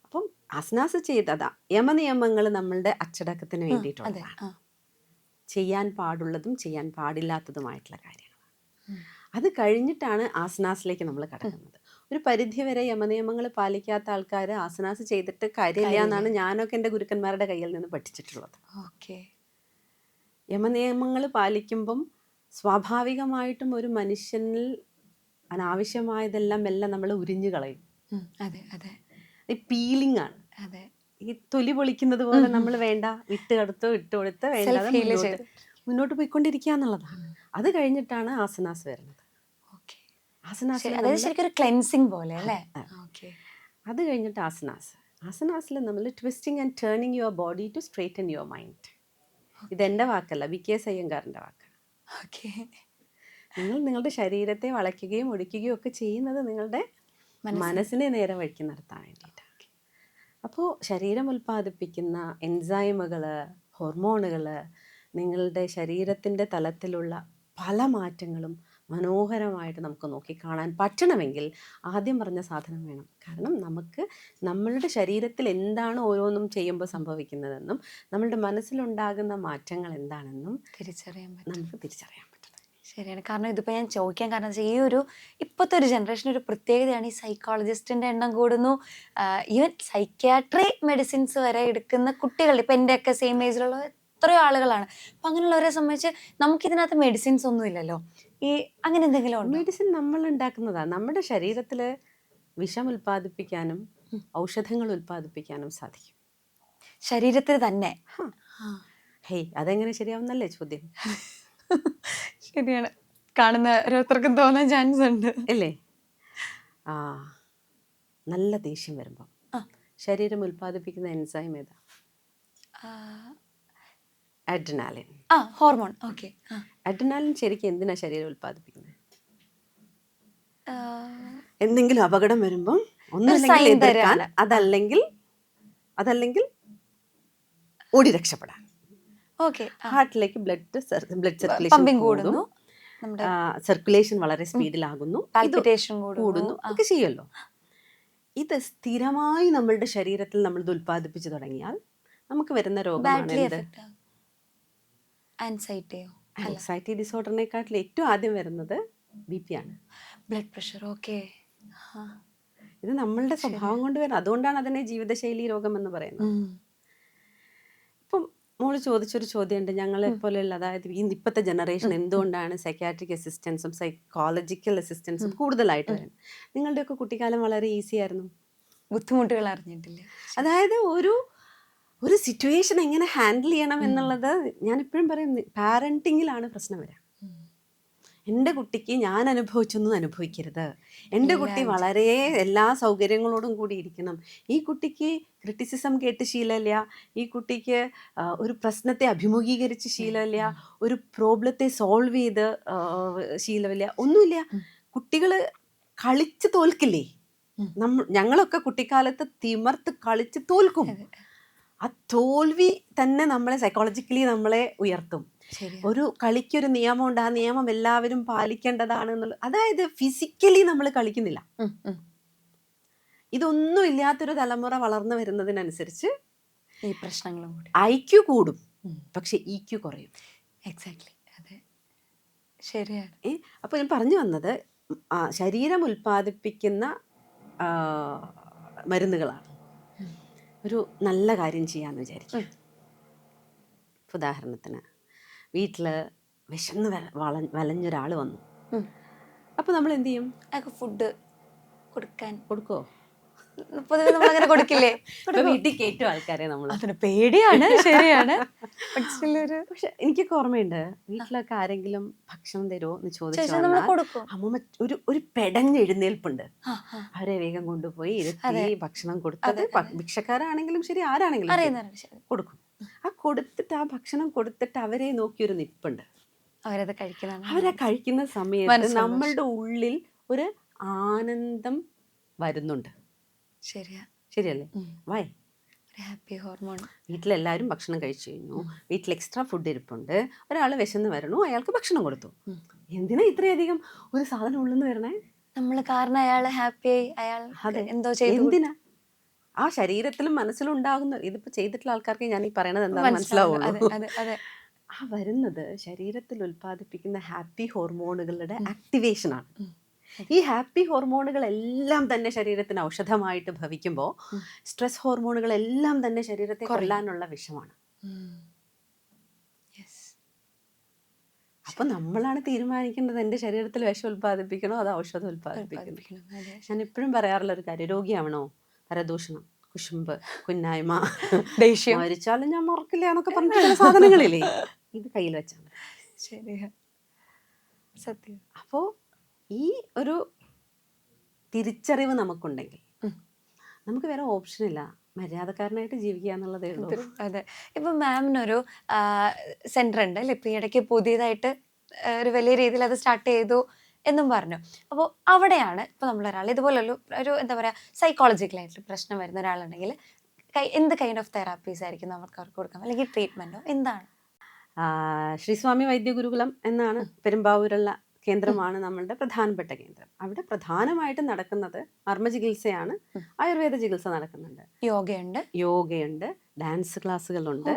അപ്പം ആസനാസ് ചെയ്തതാ യമനിയമങ്ങൾ നമ്മളുടെ അച്ചടക്കത്തിന് വേണ്ടിയിട്ടുള്ളതാണ്. ചെയ്യാൻ പാടുള്ളതും ചെയ്യാൻ പാടില്ലാത്തതുമായിട്ടുള്ള കാര്യങ്ങളാണ്. അത് കഴിഞ്ഞിട്ടാണ് ആസനാസിലേക്ക് നമ്മൾ കടക്കുന്നത്. ഒരു പരിധിവരെ യമനിയമങ്ങൾ പാലിക്കാത്ത ആൾക്കാർ ആസനാസ് ചെയ്തിട്ട് കാര്യമില്ല എന്നാണ് ഞാനൊക്കെ എൻ്റെ ഗുരുക്കന്മാരുടെ കയ്യിൽ നിന്ന് പഠിച്ചിട്ടുള്ളത്. ഓക്കെ. യമനിയമങ്ങൾ പാലിക്കുമ്പം സ്വാഭാവികമായിട്ടും ഒരു മനുഷ്യനിൽ അനാവശ്യമായതെല്ലാം എല്ലാം നമ്മൾ ഉരിഞ്ഞു കളയും. അതെ അതെ. ഈ പീലിംഗ് ആണ്. അതെ. ഈ തൊലി പൊളിക്കുന്നത് പോലെ നമ്മൾ വേണ്ട വിട്ട് കൊടുത്ത് വേണ്ട മുന്നോട്ട് പോയിക്കൊണ്ടിരിക്കുക എന്നുള്ളതാണ്. അത് കഴിഞ്ഞിട്ടാണ് ആസനാസ് വരുന്നത്. ശരിക്കും ഒരു ക്ലെൻസിങ് പോലെ അല്ലേ? അത് കഴിഞ്ഞിട്ട് ആസനാസിൽ നമ്മൾ twisting and turning your body to straighten your mind. ഇതെൻ്റെ വാക്കല്ല, BKS അയ്യങ്കാറിൻ്റെ വാക്കാണ്. നിങ്ങൾ നിങ്ങളുടെ ശരീരത്തെ വളയ്ക്കുകയും ഒടിക്കുകയും ഒക്കെ ചെയ്യുന്നത് നിങ്ങളുടെ മനസ്സിനെ നേരെ വഴിക്ക് നടത്താൻ വേണ്ടിയിട്ടാണ്. അപ്പോൾ ശരീരം ഉൽപ്പാദിപ്പിക്കുന്ന എൻസൈമുകൾ, ഹോർമോണുകൾ, നിങ്ങളുടെ ശരീരത്തിൻ്റെ തലത്തിലുള്ള പല മാറ്റങ്ങളും മനോഹരമായിട്ട് നമുക്ക് നോക്കിക്കാണാൻ പറ്റണമെങ്കിൽ ആദ്യം പറഞ്ഞ സാധനം വേണം. കാരണം നമുക്ക് നമ്മളുടെ ശരീരത്തിൽ എന്താണ് ഓരോന്നും ചെയ്യുമ്പോൾ സംഭവിക്കുന്നതെന്നും നമ്മളുടെ മനസ്സിലുണ്ടാകുന്ന മാറ്റങ്ങൾ എന്താണെന്നും നമുക്ക് തിരിച്ചറിയാൻ പറ്റണം. ശരിയാണ്. കാരണം ഇതിപ്പോൾ ഞാൻ ചോദിക്കാൻ കാരണം വെച്ചാൽ ഈ ഒരു ഇപ്പോഴത്തെ ഒരു ജനറേഷൻ ഒരു പ്രത്യേകതയാണ്, ഈ സൈക്കോളജിസ്റ്റിൻ്റെ എണ്ണം കൂടുന്നു. ഈവൻ സൈക്യാട്രി മെഡിസിൻസ് വരെ എടുക്കുന്ന കുട്ടികൾ ഇപ്പം എൻ്റെയൊക്കെ സെയിം ഏജിലുള്ള എത്രയോ ആളുകളാണ്. അപ്പം അങ്ങനെയുള്ളവരെ സംബന്ധിച്ച് നമുക്കിതിനകത്ത് മെഡിസിൻസ് ഒന്നും ഇല്ലല്ലോ. ഈ അങ്ങനെ എന്തെങ്കിലും ഉണ്ടോ? മെഡിസിൻ നമ്മൾ ഉണ്ടാക്കുന്നതാണ്. നമ്മുടെ ശരീരത്തിൽ വിഷം ഉൽപ്പാദിപ്പിക്കാനും ഔഷധങ്ങൾ ഉൽപ്പാദിപ്പിക്കാനും സാധിക്കും, ശരീരത്തിൽ തന്നെ. അതെങ്ങനെ ശരിയാവുന്നല്ലേ ചോദ്യം? ശരിയാണ്. കാണുന്ന ഓരോരുത്തർക്കും തോന്നാൻ ചാൻസ് ഉണ്ട് അല്ലേ? നല്ല ദേഷ്യം വരുമ്പം ശരീരം ഉൽപ്പാദിപ്പിക്കുന്ന എൻസൈം ഏതാ? അഡ്രിനാലിൻ. ഹോർമോൺ. ഓക്കെ. അഡ്രിനാലിൻ ശരിക്കും എന്തിനാ ശരീരം ഉൽപ്പാദിപ്പിക്കുന്നത്? എന്തെങ്കിലും അപകടം വരുമ്പം ഒന്നല്ലെങ്കിൽ എതിർക്കാൻ, അതല്ലെങ്കിൽ ഓടി രക്ഷപ്പെടാൻ. ഹാർട്ടിലേക്ക് ബ്ലഡ് സർക്കുലേഷൻ കൂടുന്നു, സർക്കുലേഷൻ വളരെ സ്പീഡിലാകുന്നു, കൂടുന്നു ഒക്കെ ചെയ്യുമല്ലോ. ഇത് സ്ഥിരമായി നമ്മളുടെ ശരീരത്തിൽ നമ്മൾ ഇത് ഉൽപ്പാദിപ്പിച്ചു തുടങ്ങിയാൽ നമുക്ക് വരുന്ന രോഗമാണ് ആൻസൈറ്റിയോ? ആൻസൈറ്റി ഡിസോർഡറിനെക്കാട്ടിൽ ഏറ്റവും ആദ്യം വരുന്നത് BP ആണ്, ബ്ലഡ് പ്രഷർ. ഓക്കെ. ഇത് നമ്മളുടെ സ്വഭാവം കൊണ്ട് വരുന്നത്. അതുകൊണ്ടാണ് അതിനെ ജീവിതശൈലി രോഗം എന്ന് പറയുന്നത്. ഇപ്പം മോള് ചോദിച്ചൊരു ചോദ്യമുണ്ട്, ഞങ്ങളെ പോലെയുള്ള, അതായത് ഇപ്പോഴത്തെ ജനറേഷൻ എന്തുകൊണ്ടാണ് സൈക്യാട്രിക് അസിസ്റ്റൻസും സൈക്കോളജിക്കൽ അസിസ്റ്റൻസും കൂടുതലായിട്ട് വരുന്നത്? നിങ്ങളുടെയൊക്കെ കുട്ടിക്കാലം വളരെ ഈസി ആയിരുന്നു, ബുദ്ധിമുട്ടുകൾ അറിഞ്ഞിട്ടില്ല. അതായത് ഒരു സിറ്റുവേഷൻ എങ്ങനെ ഹാൻഡിൽ ചെയ്യണം എന്നുള്ളത് ഞാനിപ്പോഴും പറയും, പാരൻറ്റിങ്ങിലാണ് പ്രശ്നം വരിക. എൻ്റെ കുട്ടിക്ക് ഞാൻ അനുഭവിച്ചൊന്നും അനുഭവിക്കരുത്, എൻ്റെ കുട്ടി വളരെ എല്ലാ സൗകര്യങ്ങളോടും കൂടി ഇരിക്കണം, ഈ കുട്ടിക്ക് ക്രിറ്റിസിസം കേട്ട് ശീലമില്ല, ഈ കുട്ടിക്ക് ഒരു പ്രശ്നത്തെ അഭിമുഖീകരിച്ച് ശീലമില്ല, ഒരു പ്രോബ്ലത്തെ സോൾവ് ചെയ്ത് ശീലമില്ല, ഒന്നുമില്ല. കുട്ടികൾ കളിച്ച് തോൽക്കില്ലേ? ഞങ്ങളൊക്കെ കുട്ടിക്കാലത്ത് തിമർത്ത് കളിച്ച് തോൽക്കും. ആ തോൽവി തന്നെ നമ്മളെ സൈക്കോളജിക്കലി നമ്മളെ ഉയർത്തും. ഒരു കളിക്കൊരു നിയമമുണ്ട്, ആ നിയമം എല്ലാവരും പാലിക്കേണ്ടതാണ് എന്നുള്ളത്. അതായത് ഫിസിക്കലി നമ്മൾ കളിക്കുന്നില്ല. ഇതൊന്നും ഇല്ലാത്തൊരു തലമുറ വളർന്നു വരുന്നതിനനുസരിച്ച് ഈ പ്രശ്നങ്ങളും കൂടി IQ കൂടും, പക്ഷെ EQ കുറയും. എക്സാക്ട്ലി, അതെ, ശരിയാണ്. അപ്പോൾ ഞാൻ പറഞ്ഞു വന്നത്, ശരീരം ഉൽപ്പാദിപ്പിക്കുന്ന മരുന്നുകളാണ്. ഒരു നല്ല കാര്യം ചെയ്യാമെന്ന് വിചാരിക്കുക. ഉദാഹരണത്തിന് വീട്ടിൽ വിശന്ന് വലഞ്ഞൊരാൾ വന്നു. അപ്പോൾ നമ്മൾ എന്ത് ചെയ്യും? ഫുഡ് കൊടുക്കുമോ? പൊതുവെ നമ്മളങ്ങനെ കൊടുക്കില്ലേ? വീട്ടിൽ കയറ്റും ആൾക്കാരെ നമ്മൾ. അതിന് പേടിയാണ്, ശരിയാണ്. പക്ഷെ എനിക്കൊക്കെ ഓർമ്മയുണ്ട്, വീട്ടിലൊക്കെ ആരെങ്കിലും ഭക്ഷണം തരുമോ എന്ന് ചോദിച്ചാൽ അമ്മൂമ്മ ഒരു പെടഞ്ഞെഴുന്നേൽപ്പുണ്ട്. അവരെ വേഗം കൊണ്ടുപോയി ഇരുത്തി ഭക്ഷണം കൊടുത്തത്, ഭിക്ഷക്കാരാണെങ്കിലും ശരി ആരാണെങ്കിലും കൊടുക്കും. ആ ഭക്ഷണം കൊടുത്തിട്ട് അവരെ നോക്കിയൊരു നിപ്പുണ്ട്. അവരെ കഴിക്കുന്ന സമയത്ത് നമ്മളുടെ ഉള്ളിൽ ഒരു ആനന്ദം വരുന്നുണ്ട്. ശരിയല്ലേ? വൈ? Happy hormone. വീട്ടിലെല്ലാവരും ഭക്ഷണം കഴിച്ചു കഴിഞ്ഞു, വീട്ടിൽ എക്സ്ട്രാ ഫുഡ് ഇരിപ്പുണ്ട്, ഒരാൾ വിശന്ന് വരണു, അയാൾക്ക് ഭക്ഷണം കൊടുത്തു. എന്തിനാ ഇത്രയധികം ഒരു സാധനം ഉള്ളെന്ന് വരണേ? നമ്മൾ കാരണം അയാൾ ഹാപ്പിയായി, അയാൾ എന്തോ ചെയ്തു. എന്തിനാ? ആ ശരീരത്തിലും മനസ്സിലും ഉണ്ടാകുന്ന, ഇതിപ്പോ ചെയ്തിട്ടുള്ള ആൾക്കാർക്ക് ഞാൻ ഈ പറയണത് എന്താണെന്ന് മനസ്സിലാവുള്ളൂ. ആ വരുന്നത് ശരീരത്തിൽ ഉൽപ്പാദിപ്പിക്കുന്ന ഹാപ്പി ഹോർമോണുകളുടെ ആക്ടിവേഷനാണ്. ഈ ഹാപ്പി ഹോർമോണുകളെല്ലാം തന്നെ ശരീരത്തിന് ഔഷധമായിട്ട് ഭവിക്കുമ്പോൾ സ്ട്രെസ് ഹോർമോണുകളെല്ലാം തന്നെ ശരീരത്തെ കൊല്ലാനുള്ള വിഷമാണ്. അപ്പൊ നമ്മളാണ് തീരുമാനിക്കേണ്ടത്, എൻ്റെ ശരീരത്തിൽ വിഷം ഉൽപ്പാദിപ്പിക്കണോ അതോ ഔഷധം ഉൽപ്പാദിപ്പിക്കണോ. ഞാൻ എപ്പോഴും പറയാറുള്ള ഒരു കാര്യം, രോഗിയാവണോ? പരദൂഷണം, കുശുമ്പ്, കുന്നായ്മ, ദേഷ്യം, മരിച്ചാലും ഞാൻ മറക്കില്ല എന്നൊക്കെ പറഞ്ഞിട്ടുള്ള സാധനങ്ങളില്ലേ, ഇത് കയ്യിൽ വെച്ചാൽ മതി. ശരിയാ, സത്യം. അപ്പോൾ ഈ ഒരു തിരിച്ചറിവ് നമുക്കുണ്ടെങ്കിൽ നമുക്ക് വേറെ ഓപ്ഷനില്ല, മര്യാദക്കാരനായിട്ട് ജീവിക്കുക എന്നുള്ളതേ ഉള്ളൂ. അതെ. ഇപ്പം മാമിനൊരു സെന്റർ ഉണ്ട് അല്ലേ, ഇപ്പം ഇടയ്ക്ക് പുതിയതായിട്ട് ഒരു വലിയ രീതിയിൽ അത് സ്റ്റാർട്ട് ചെയ്തു എന്നും പറഞ്ഞു. അപ്പോൾ അവിടെയാണ് ഇപ്പോൾ നമ്മളൊരാൾ ഇതുപോലൊരു എന്താ പറയുക, സൈക്കോളജിക്കലായിട്ട് പ്രശ്നം വരുന്ന ഒരാളുണ്ടെങ്കിൽ എന്ത് കൈൻഡ് ഓഫ് തെറാപ്പീസ് ആയിരിക്കും അവർക്ക് കൊടുക്കാം, അല്ലെങ്കിൽ ട്രീറ്റ്മെൻറ്റോ എന്താണ്? ശ്രീസ്വാമി വൈദ്യഗുരുകുലം എന്നാണ് പെരുമ്പാവൂരുള്ള കേന്ദ്രമാണ് നമ്മളുടെ പ്രധാനപ്പെട്ട കേന്ദ്രം. അവിടെ പ്രധാനമായിട്ടും നടക്കുന്നത് മർമ്മചികിത്സയാണ്, ആയുർവേദ ചികിത്സ നടക്കുന്നുണ്ട്, യോഗയുണ്ട്, ഡാൻസ് ക്ലാസ്സുകളുണ്ട്,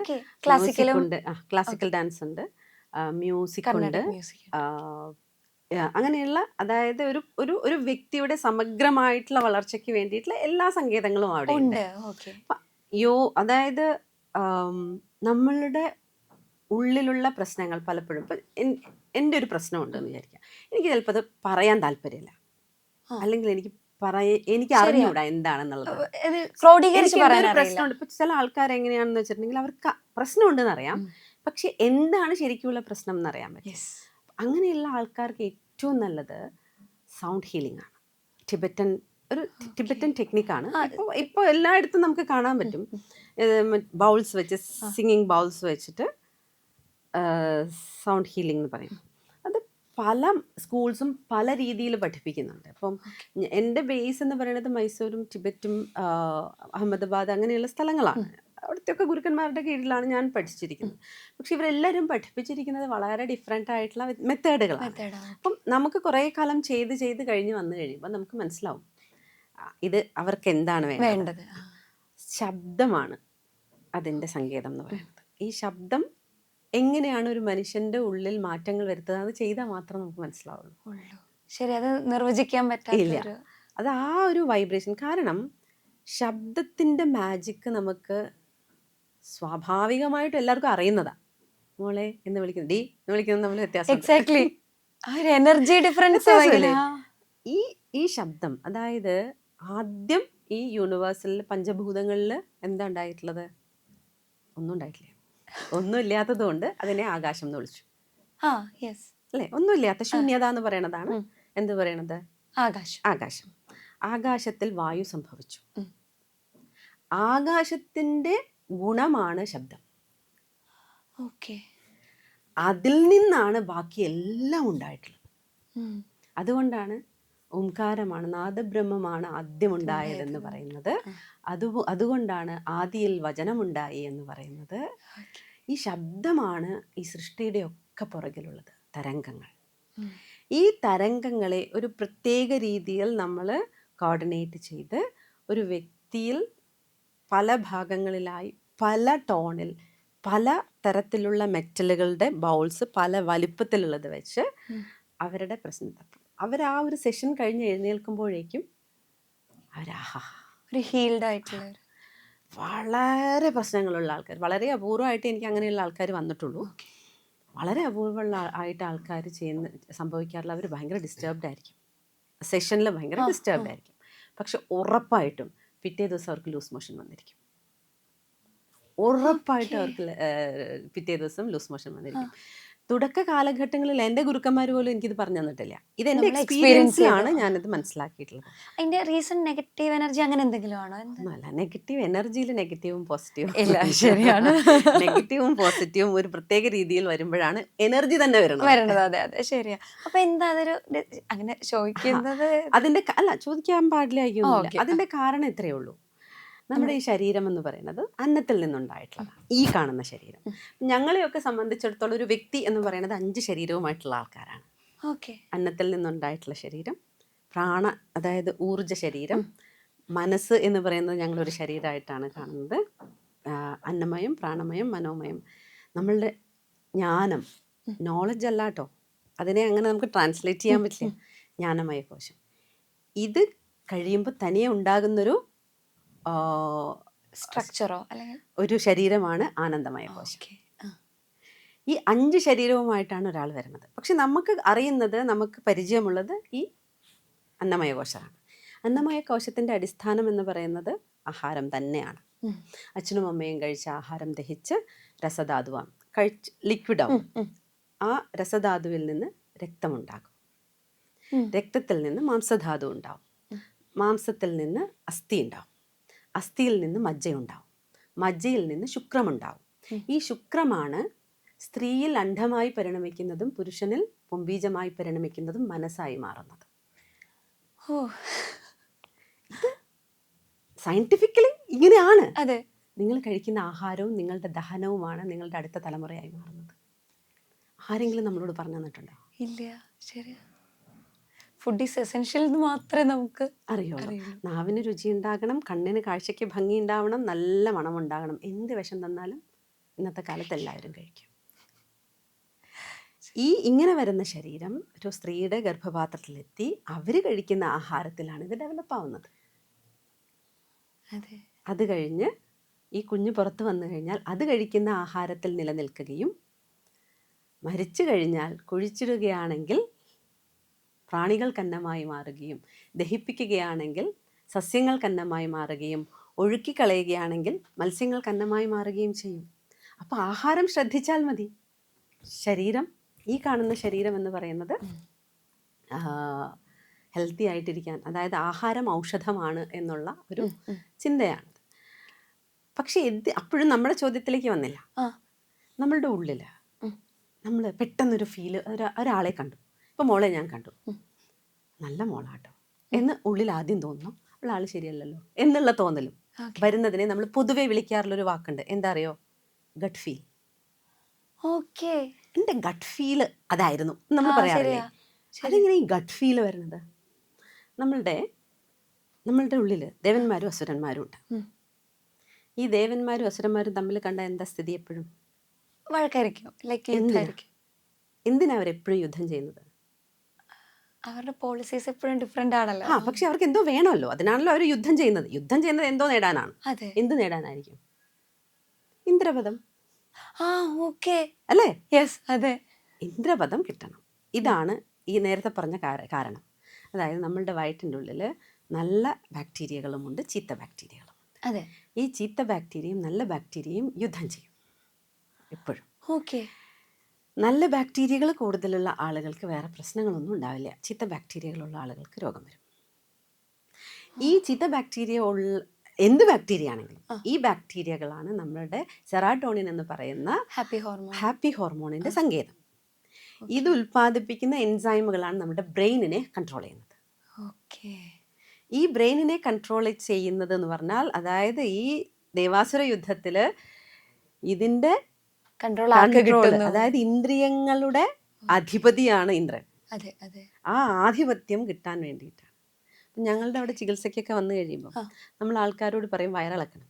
ക്ലാസിക്കൽ ഡാൻസ് ഉണ്ട്, മ്യൂസിക് ഉണ്ട്, അങ്ങനെയുള്ള, അതായത് ഒരു വ്യക്തിയുടെ സമഗ്രമായിട്ടുള്ള വളർച്ചയ്ക്ക് വേണ്ടിയിട്ടുള്ള എല്ലാ സങ്കേതങ്ങളും അവിടെ ഉണ്ട്. അതായത് നമ്മളുടെ ഉള്ളിലുള്ള പ്രശ്നങ്ങൾ പലപ്പോഴും, ഇപ്പം എൻ്റെ ഒരു പ്രശ്നമുണ്ടെന്ന് വിചാരിക്കാം, എനിക്ക് ചിലപ്പോൾ അത് പറയാൻ താല്പര്യമില്ല, അല്ലെങ്കിൽ എനിക്ക് അറിഞ്ഞൂടാ എന്താണെന്നുള്ളത്, പ്രശ്നമുണ്ട്. ഇപ്പം ചില ആൾക്കാർ എങ്ങനെയാണെന്ന് വെച്ചിട്ടുണ്ടെങ്കിൽ അവർക്ക് പ്രശ്നമുണ്ടെന്ന് അറിയാം, പക്ഷെ എന്താണ് ശരിക്കുള്ള പ്രശ്നം എന്നറിയാൻ പറ്റും. അങ്ങനെയുള്ള ആൾക്കാർക്ക് ഏറ്റവും നല്ലത് സൗണ്ട് ഹീലിംഗ് ആണ്. ടിബറ്റൻ ടെക്നിക്കാണ്. ഇപ്പോൾ എല്ലായിടത്തും നമുക്ക് കാണാൻ പറ്റും, ബൗൾസ് വെച്ച്, സിംഗിങ് ബൗൾസ് വെച്ചിട്ട് സൗണ്ട് ഹീലിംഗ് എന്ന് പറയും. അത് പല സ്കൂൾസും പല രീതിയിൽ പഠിപ്പിക്കുന്നുണ്ട്. അപ്പം എൻ്റെ ബേസ് എന്ന് പറയുന്നത് മൈസൂരും ടിബറ്റും അഹമ്മദാബാദ് അങ്ങനെയുള്ള സ്ഥലങ്ങളാണ്. അവിടുത്തെയൊക്കെ ഗുരുക്കന്മാരുടെ കീഴിലാണ് ഞാൻ പഠിച്ചിരിക്കുന്നത്. പക്ഷെ ഇവരെല്ലാവരും പഠിപ്പിച്ചിരിക്കുന്നത് വളരെ ഡിഫറെൻ്റ് ആയിട്ടുള്ള മെത്തേഡുകളാണ്. അപ്പം നമുക്ക് കുറേ കാലം ചെയ്ത് കഴിഞ്ഞ് വന്നു കഴിയുമ്പോൾ നമുക്ക് മനസ്സിലാവും ഇത് അവർക്ക് എന്താണ് വേണ്ടത്. ശബ്ദമാണ് അതിൻ്റെ സങ്കേതം എന്ന് പറയുന്നത്. ഈ ശബ്ദം എങ്ങനെയാണ് ഒരു മനുഷ്യന്റെ ഉള്ളിൽ മാറ്റങ്ങൾ വരുത്തുന്നത്, അത് ചെയ്താൽ മാത്രം നമുക്ക് മനസ്സിലാവുള്ളൂ. ഉള്ളൂ. ശരി, അത് നിർവചിക്കാൻ ഇല്ല, പറ്റാത്തൊരു അത് ആ ഒരു വൈബ്രേഷൻ. കാരണം ശബ്ദത്തിന്റെ മാജിക് നമുക്ക് സ്വാഭാവികമായിട്ടും എല്ലാവർക്കും അറിയുന്നതാ. മോളെ എന്ന് വിളിക്കുന്നത്, ഡി എന്ന് വിളിക്കുന്നത് തമ്മിൽ വ്യത്യാസം. എക്സാക്ട്ലി ആ ഒരു എനർജി ഡിഫറൻസ് വ്യത്യാസമില്ലേ? ഈ ശബ്ദം, അതായത് ആദ്യം ഈ യൂണിവേഴ്സിൽ പഞ്ചഭൂതങ്ങളിൽ എന്താ ഉണ്ടായിട്ടുള്ളത്? ഒന്നും ഉണ്ടായിട്ടില്ല. ഒന്നും ഇല്ലാത്തത് കൊണ്ട് അതിനെ ആകാശം എന്ന് വിളിച്ചു. അല്ലേ? ഒന്നുമില്ലാത്ത ശൂന്യത എന്ന് പറയണതാണ് എന്ത് പറയണത്? ആകാശം. ആകാശം. ആകാശത്തിൽ വായു സംഭവിച്ചു. ആകാശത്തിന്റെ ഗുണമാണ് ശബ്ദം. ഓക്കെ. അതിൽ നിന്നാണ് ബാക്കി എല്ലാം ഉണ്ടായിട്ടുള്ളത്. അതുകൊണ്ടാണ് ഓംകാരമാണ്, നാദബ്രഹ്മമാണ് ആദ്യമുണ്ടായതെന്ന് പറയുന്നത്. അതുകൊണ്ടാണ് ആദിയിൽ വചനമുണ്ടായി എന്ന് പറയുന്നത്. ഈ ശബ്ദമാണ് ഈ സൃഷ്ടിയുടെ ഒക്കെ പുറകിലുള്ളത്. തരംഗങ്ങൾ. ഈ തരംഗങ്ങളെ ഒരു പ്രത്യേക രീതിയിൽ നമ്മൾ കോർഡിനേറ്റ് ചെയ്ത് ഒരു വ്യക്തിയിൽ പല ഭാഗങ്ങളിലായി പല ടോണിൽ പല തരത്തിലുള്ള മെറ്റലുകളുടെ ബൗൾസ് പല വലിപ്പത്തിലുള്ളത് വെച്ച് അവരുടെ പ്രശ്നം, അവർ ആ ഒരു സെഷൻ കഴിഞ്ഞ് എഴുന്നേൽക്കുമ്പോഴേക്കും ഒരു ഹീൽഡ് ആയിട്ടുള്ള വളരെ പ്രശ്നങ്ങളുള്ള ആൾക്കാർ, വളരെ അപൂർവമായിട്ട് എനിക്ക് അങ്ങനെയുള്ള ആൾക്കാർ വന്നിട്ടുള്ളൂ. വളരെ അപൂർവമുള്ള ആയിട്ട് ആൾക്കാർ സംഭവിക്കാറില്ല. അവർ ഭയങ്കര ഡിസ്റ്റർബ്ഡ് ആയിരിക്കും, സെഷനിൽ ഭയങ്കര ഡിസ്റ്റർബ്ഡ് ആയിരിക്കും. പക്ഷെ ഉറപ്പായിട്ടും പിറ്റേ ദിവസം അവർക്ക് ലൂസ് മോഷൻ വന്നിരിക്കും. ഉറപ്പായിട്ടും അവർക്ക് പിറ്റേ ദിവസം ലൂസ് മോഷൻ വന്നിരിക്കും. തുടക്ക കാലഘട്ടങ്ങളിൽ എൻ്റെ ഗുരുക്കന്മാർ പോലും എനിക്കിത് പറഞ്ഞു തന്നിട്ടില്ല. ഇത് എൻ്റെ എക്സ്പീരിയൻസിലാണ് ഞാനിത് മനസ്സിലാക്കിയിട്ടുള്ളത്. അതിന്റെ റീസൺ നെഗറ്റീവ് എനർജി അങ്ങനെ എന്തെങ്കിലും ആണോ? അല്ല, നെഗറ്റീവ് എനർജിയിൽ നെഗറ്റീവും പോസിറ്റീവും ഇല്ല. ശരിയാണ്. നെഗറ്റീവും പോസിറ്റീവും ഒരു പ്രത്യേക രീതിയിൽ വരുമ്പോഴാണ് എനർജി തന്നെ വരണത്. അതെ അതെ, ശരിയാ. അപ്പൊ എന്താ അതൊരു അങ്ങനെ ചോദിക്കുന്നത്? അതിന്റെ അല്ല, ചോദിക്കാൻ പാടില്ല. അതിന്റെ കാരണം ഇത്രയേ ഉള്ളൂ. നമ്മുടെ ഈ ശരീരം എന്ന് പറയുന്നത് അന്നത്തിൽ നിന്നുണ്ടായിട്ടുള്ളതാണ്. ഈ കാണുന്ന ശരീരം ഞങ്ങളെയൊക്കെ സംബന്ധിച്ചിടത്തോളം ഒരു വ്യക്തി എന്ന് പറയുന്നത് 5 ശരീരവുമായിട്ടുള്ള ആൾക്കാരാണ്. അന്നത്തിൽ നിന്നുണ്ടായിട്ടുള്ള ശരീരം, പ്രാണ അതായത് ഊർജ ശരീരം, മനസ്സ് എന്ന് പറയുന്നത് ഞങ്ങളൊരു ശരീരമായിട്ടാണ് കാണുന്നത്. അന്നമയം, പ്രാണമയം, മനോമയം. നമ്മളുടെ ജ്ഞാനം, നോളജ് അല്ല കേട്ടോ, അതിനെ അങ്ങനെ നമുക്ക് ട്രാൻസ്ലേറ്റ് ചെയ്യാൻ പറ്റില്ല. ജ്ഞാനമയ കോശം. ഇത് കഴിയുമ്പോൾ തനിയെ ഉണ്ടാകുന്നൊരു സ്ട്രക്ചറോ അല്ലെങ്കിൽ ഒരു ശരീരമാണ് ആനന്ദമയ കോശം. ഈ 5 ശരീരവുമായിട്ടാണ് ഒരാൾ വരുന്നത്. പക്ഷെ നമുക്ക് അറിയുന്നത്, നമുക്ക് പരിചയമുള്ളത് ഈ അന്നമയ കോശമാണ്. അന്നമയ കോശത്തിൻ്റെ അടിസ്ഥാനം എന്ന് പറയുന്നത് ആഹാരം തന്നെയാണ്. അച്ഛനും അമ്മയും കഴിച്ച ആഹാരം ദഹിച്ച് രസധാതുവാണ്, ലിക്വിഡാവും. ആ രസധാതുവിൽ നിന്ന് രക്തമുണ്ടാകും. രക്തത്തിൽ നിന്ന് മാംസധാതു ഉണ്ടാവും. മാംസത്തിൽ നിന്ന് അസ്ഥി ഉണ്ടാവും. അസ്ഥിയിൽ നിന്ന് മജ്ജയുണ്ടാവും. മജ്ജയിൽ നിന്ന് ശുക്രമുണ്ടാവും. ഈ ശുക്രമാണ് സ്ത്രീയിൽ അണ്ഡമായി പരിണമിക്കുന്നതും പുരുഷനിൽ പുംബീജമായി പരിണമിക്കുന്നതും മനസ്സായി മാറുന്നത്. ഇത് സയന്റിഫിക്കലി ഇങ്ങനെയാണ്. അതെ, നിങ്ങൾ കഴിക്കുന്ന ആഹാരവും നിങ്ങളുടെ ദഹനവുമാണ് നിങ്ങളുടെ അടുത്ത തലമുറയായി മാറുന്നത്. ആരെങ്കിലും നമ്മളോട് പറഞ്ഞു തന്നിട്ടുണ്ടോ? ഇല്ല. ശരി, ഫുഡ് ഈസ് എസെൻഷ്യൽ എന്ന് മാത്രമേ നമുക്ക് അറിയുള്ളൂ. നാവിന് രുചി ഉണ്ടാകണം, കണ്ണിന് കാഴ്ചയ്ക്ക് ഭംഗി ഉണ്ടാവണം, നല്ല മണം ഉണ്ടാകണം. എന്ത് വിഷം തന്നാലും ഇന്നത്തെ കാലത്ത് എല്ലാവരും കഴിക്കും. ഇങ്ങനെ വരുന്ന ശരീരം ഒരു സ്ത്രീയുടെ ഗർഭപാത്രത്തിലെത്തി അവർ കഴിക്കുന്ന ആഹാരത്തിലാണ് ഇത് ഡെവലപ്പ് ആവുന്നത്. അത് കഴിഞ്ഞ് ഈ കുഞ്ഞ് പുറത്ത് വന്നു കഴിഞ്ഞാൽ അത് കഴിക്കുന്ന ആഹാരത്തിൽ നിലനിൽക്കുകയും മരിച്ചു കഴിഞ്ഞാൽ കുഴിച്ചിടുകയാണെങ്കിൽ പ്രാണികൾക്കന്നമായി മാറുകയും ദഹിപ്പിക്കുകയാണെങ്കിൽ സസ്യങ്ങൾക്കന്നമായി മാറുകയും ഒഴുക്കിക്കളയുകയാണെങ്കിൽ മത്സ്യങ്ങൾക്കന്നമായി മാറുകയും ചെയ്യും. അപ്പോൾ ആഹാരം ശ്രദ്ധിച്ചാൽ മതി. ശരീരം, ഈ കാണുന്ന ശരീരം എന്ന് പറയുന്നത് ഹെൽത്തി ആയിട്ടിരിക്കാൻ, അതായത് ആഹാരം ഔഷധമാണ് എന്നുള്ള ഒരു ചിന്തയാണ്. പക്ഷേ അപ്പോഴും നമ്മുടെ ചോദ്യത്തിലേക്ക് വന്നില്ല. നമ്മളുടെ ഉള്ളിൽ നമ്മൾ പെട്ടെന്നൊരു ഫീല്, ഒരാളെ കണ്ടു, ഇപ്പോൾ മോളെ ഞാൻ കണ്ടു, നല്ല മോളാട്ടോ എന്ന് ഉള്ളിൽ ആദ്യം തോന്നുന്നു. ഉള്ള ആൾ ശരിയല്ലല്ലോ എന്നുള്ള തോന്നലും വരുന്നതിനെ നമ്മൾ പൊതുവെ വിളിക്കാറുള്ളൊരു വാക്കുണ്ട്. എന്താ അറിയോ? Gut feel. എൻ്റെ ഗട്ട് ഫീല് അതായിരുന്നു നമ്മൾ പറയാറില്ലേ? അതെങ്ങനെ ഈ ഗട്ട് ഫീല് വരുന്നത്? നമ്മളുടെ ഉള്ളിൽ ദേവന്മാരും അസുരന്മാരും ഉണ്ട്. ഈ ദേവന്മാരും അസുരന്മാരും തമ്മിൽ കണ്ട എന്താ സ്ഥിതി? എപ്പോഴും വഴക്കായിരിക്കും, ലൈക്ക് എന്തിനാ? യുദ്ധായിരിക്കും. എന്തിനാ അവരെപ്പോഴും യുദ്ധം ചെയ്യുന്നത്? അവരുടെ പോളിസീസ് എപ്പോഴും ഡിഫറെന്റ് ആണല്ലോ. പക്ഷെ അവർക്ക് എന്തോ വേണമല്ലോ, അതിനാണല്ലോ അവർ യുദ്ധം ചെയ്യുന്നത്. യുദ്ധം ചെയ്യുന്നത് എന്തോ നേടാനാണ്. അതെ. എന്ത് നേടാനായിരിക്കും? ഇന്ദ്രപദം ആ ഓക്കെ, അല്ലേ? യെസ്, അതെ. ഇന്ദ്രപദം കിട്ടണം. ഇതാണ് ഈ നേരത്തെ പറഞ്ഞ കാരണം. അതായത് നമ്മളുടെ വയറ്റിൻ്റെ ഉള്ളിൽ നല്ല ബാക്ടീരിയകളുമുണ്ട്, ചീത്ത ബാക്ടീരിയകളുമുണ്ട്. അതെ. ഈ ചീത്ത ബാക്ടീരിയയും നല്ല ബാക്ടീരിയയും യുദ്ധം ചെയ്യും എപ്പോഴും. ഓക്കെ. നല്ല ബാക്ടീരിയകൾ കൂടുതലുള്ള ആളുകൾക്ക് വേറെ പ്രശ്നങ്ങളൊന്നും ഉണ്ടാവില്ല. ചീത്ത ബാക്ടീരിയകളുള്ള ആളുകൾക്ക് രോഗം വരും. ഈ ചീത്ത ബാക്ടീരിയ എന്ത് ബാക്ടീരിയ ആണെങ്കിലും ഈ ബാക്ടീരിയകളാണ് നമ്മളുടെ സെറാട്ടോണിൻ എന്ന് പറയുന്ന ഹാപ്പി ഹോർമോണിൻ്റെ സങ്കേതം. ഇത് ഉൽപ്പാദിപ്പിക്കുന്ന എൻസൈമുകളാണ് നമ്മുടെ ബ്രെയിനിനെ കൺട്രോൾ ചെയ്യുന്നത്. ഓക്കെ. ഈ ബ്രെയിനിനെ കൺട്രോൾ ചെയ്യുന്നത് എന്ന് പറഞ്ഞാൽ, അതായത് ഈ ദേവാസുര യുദ്ധത്തിൽ ഇതിൻ്റെ കൺട്രോൾ, അതായത് ഇന്ദ്രിയങ്ങളുടെ അധിപതിയാണ് ഇന്ദ്രൻ. അതെ അതെ. ആ ആധിപത്യം കിട്ടാൻ വേണ്ടിയിട്ടാണ്. അപ്പം ഞങ്ങളുടെ അവിടെ ചികിത്സയ്ക്കൊക്കെ വന്നു കഴിയുമ്പോൾ നമ്മൾ ആൾക്കാരോട് പറയും വയറിളക്കണം.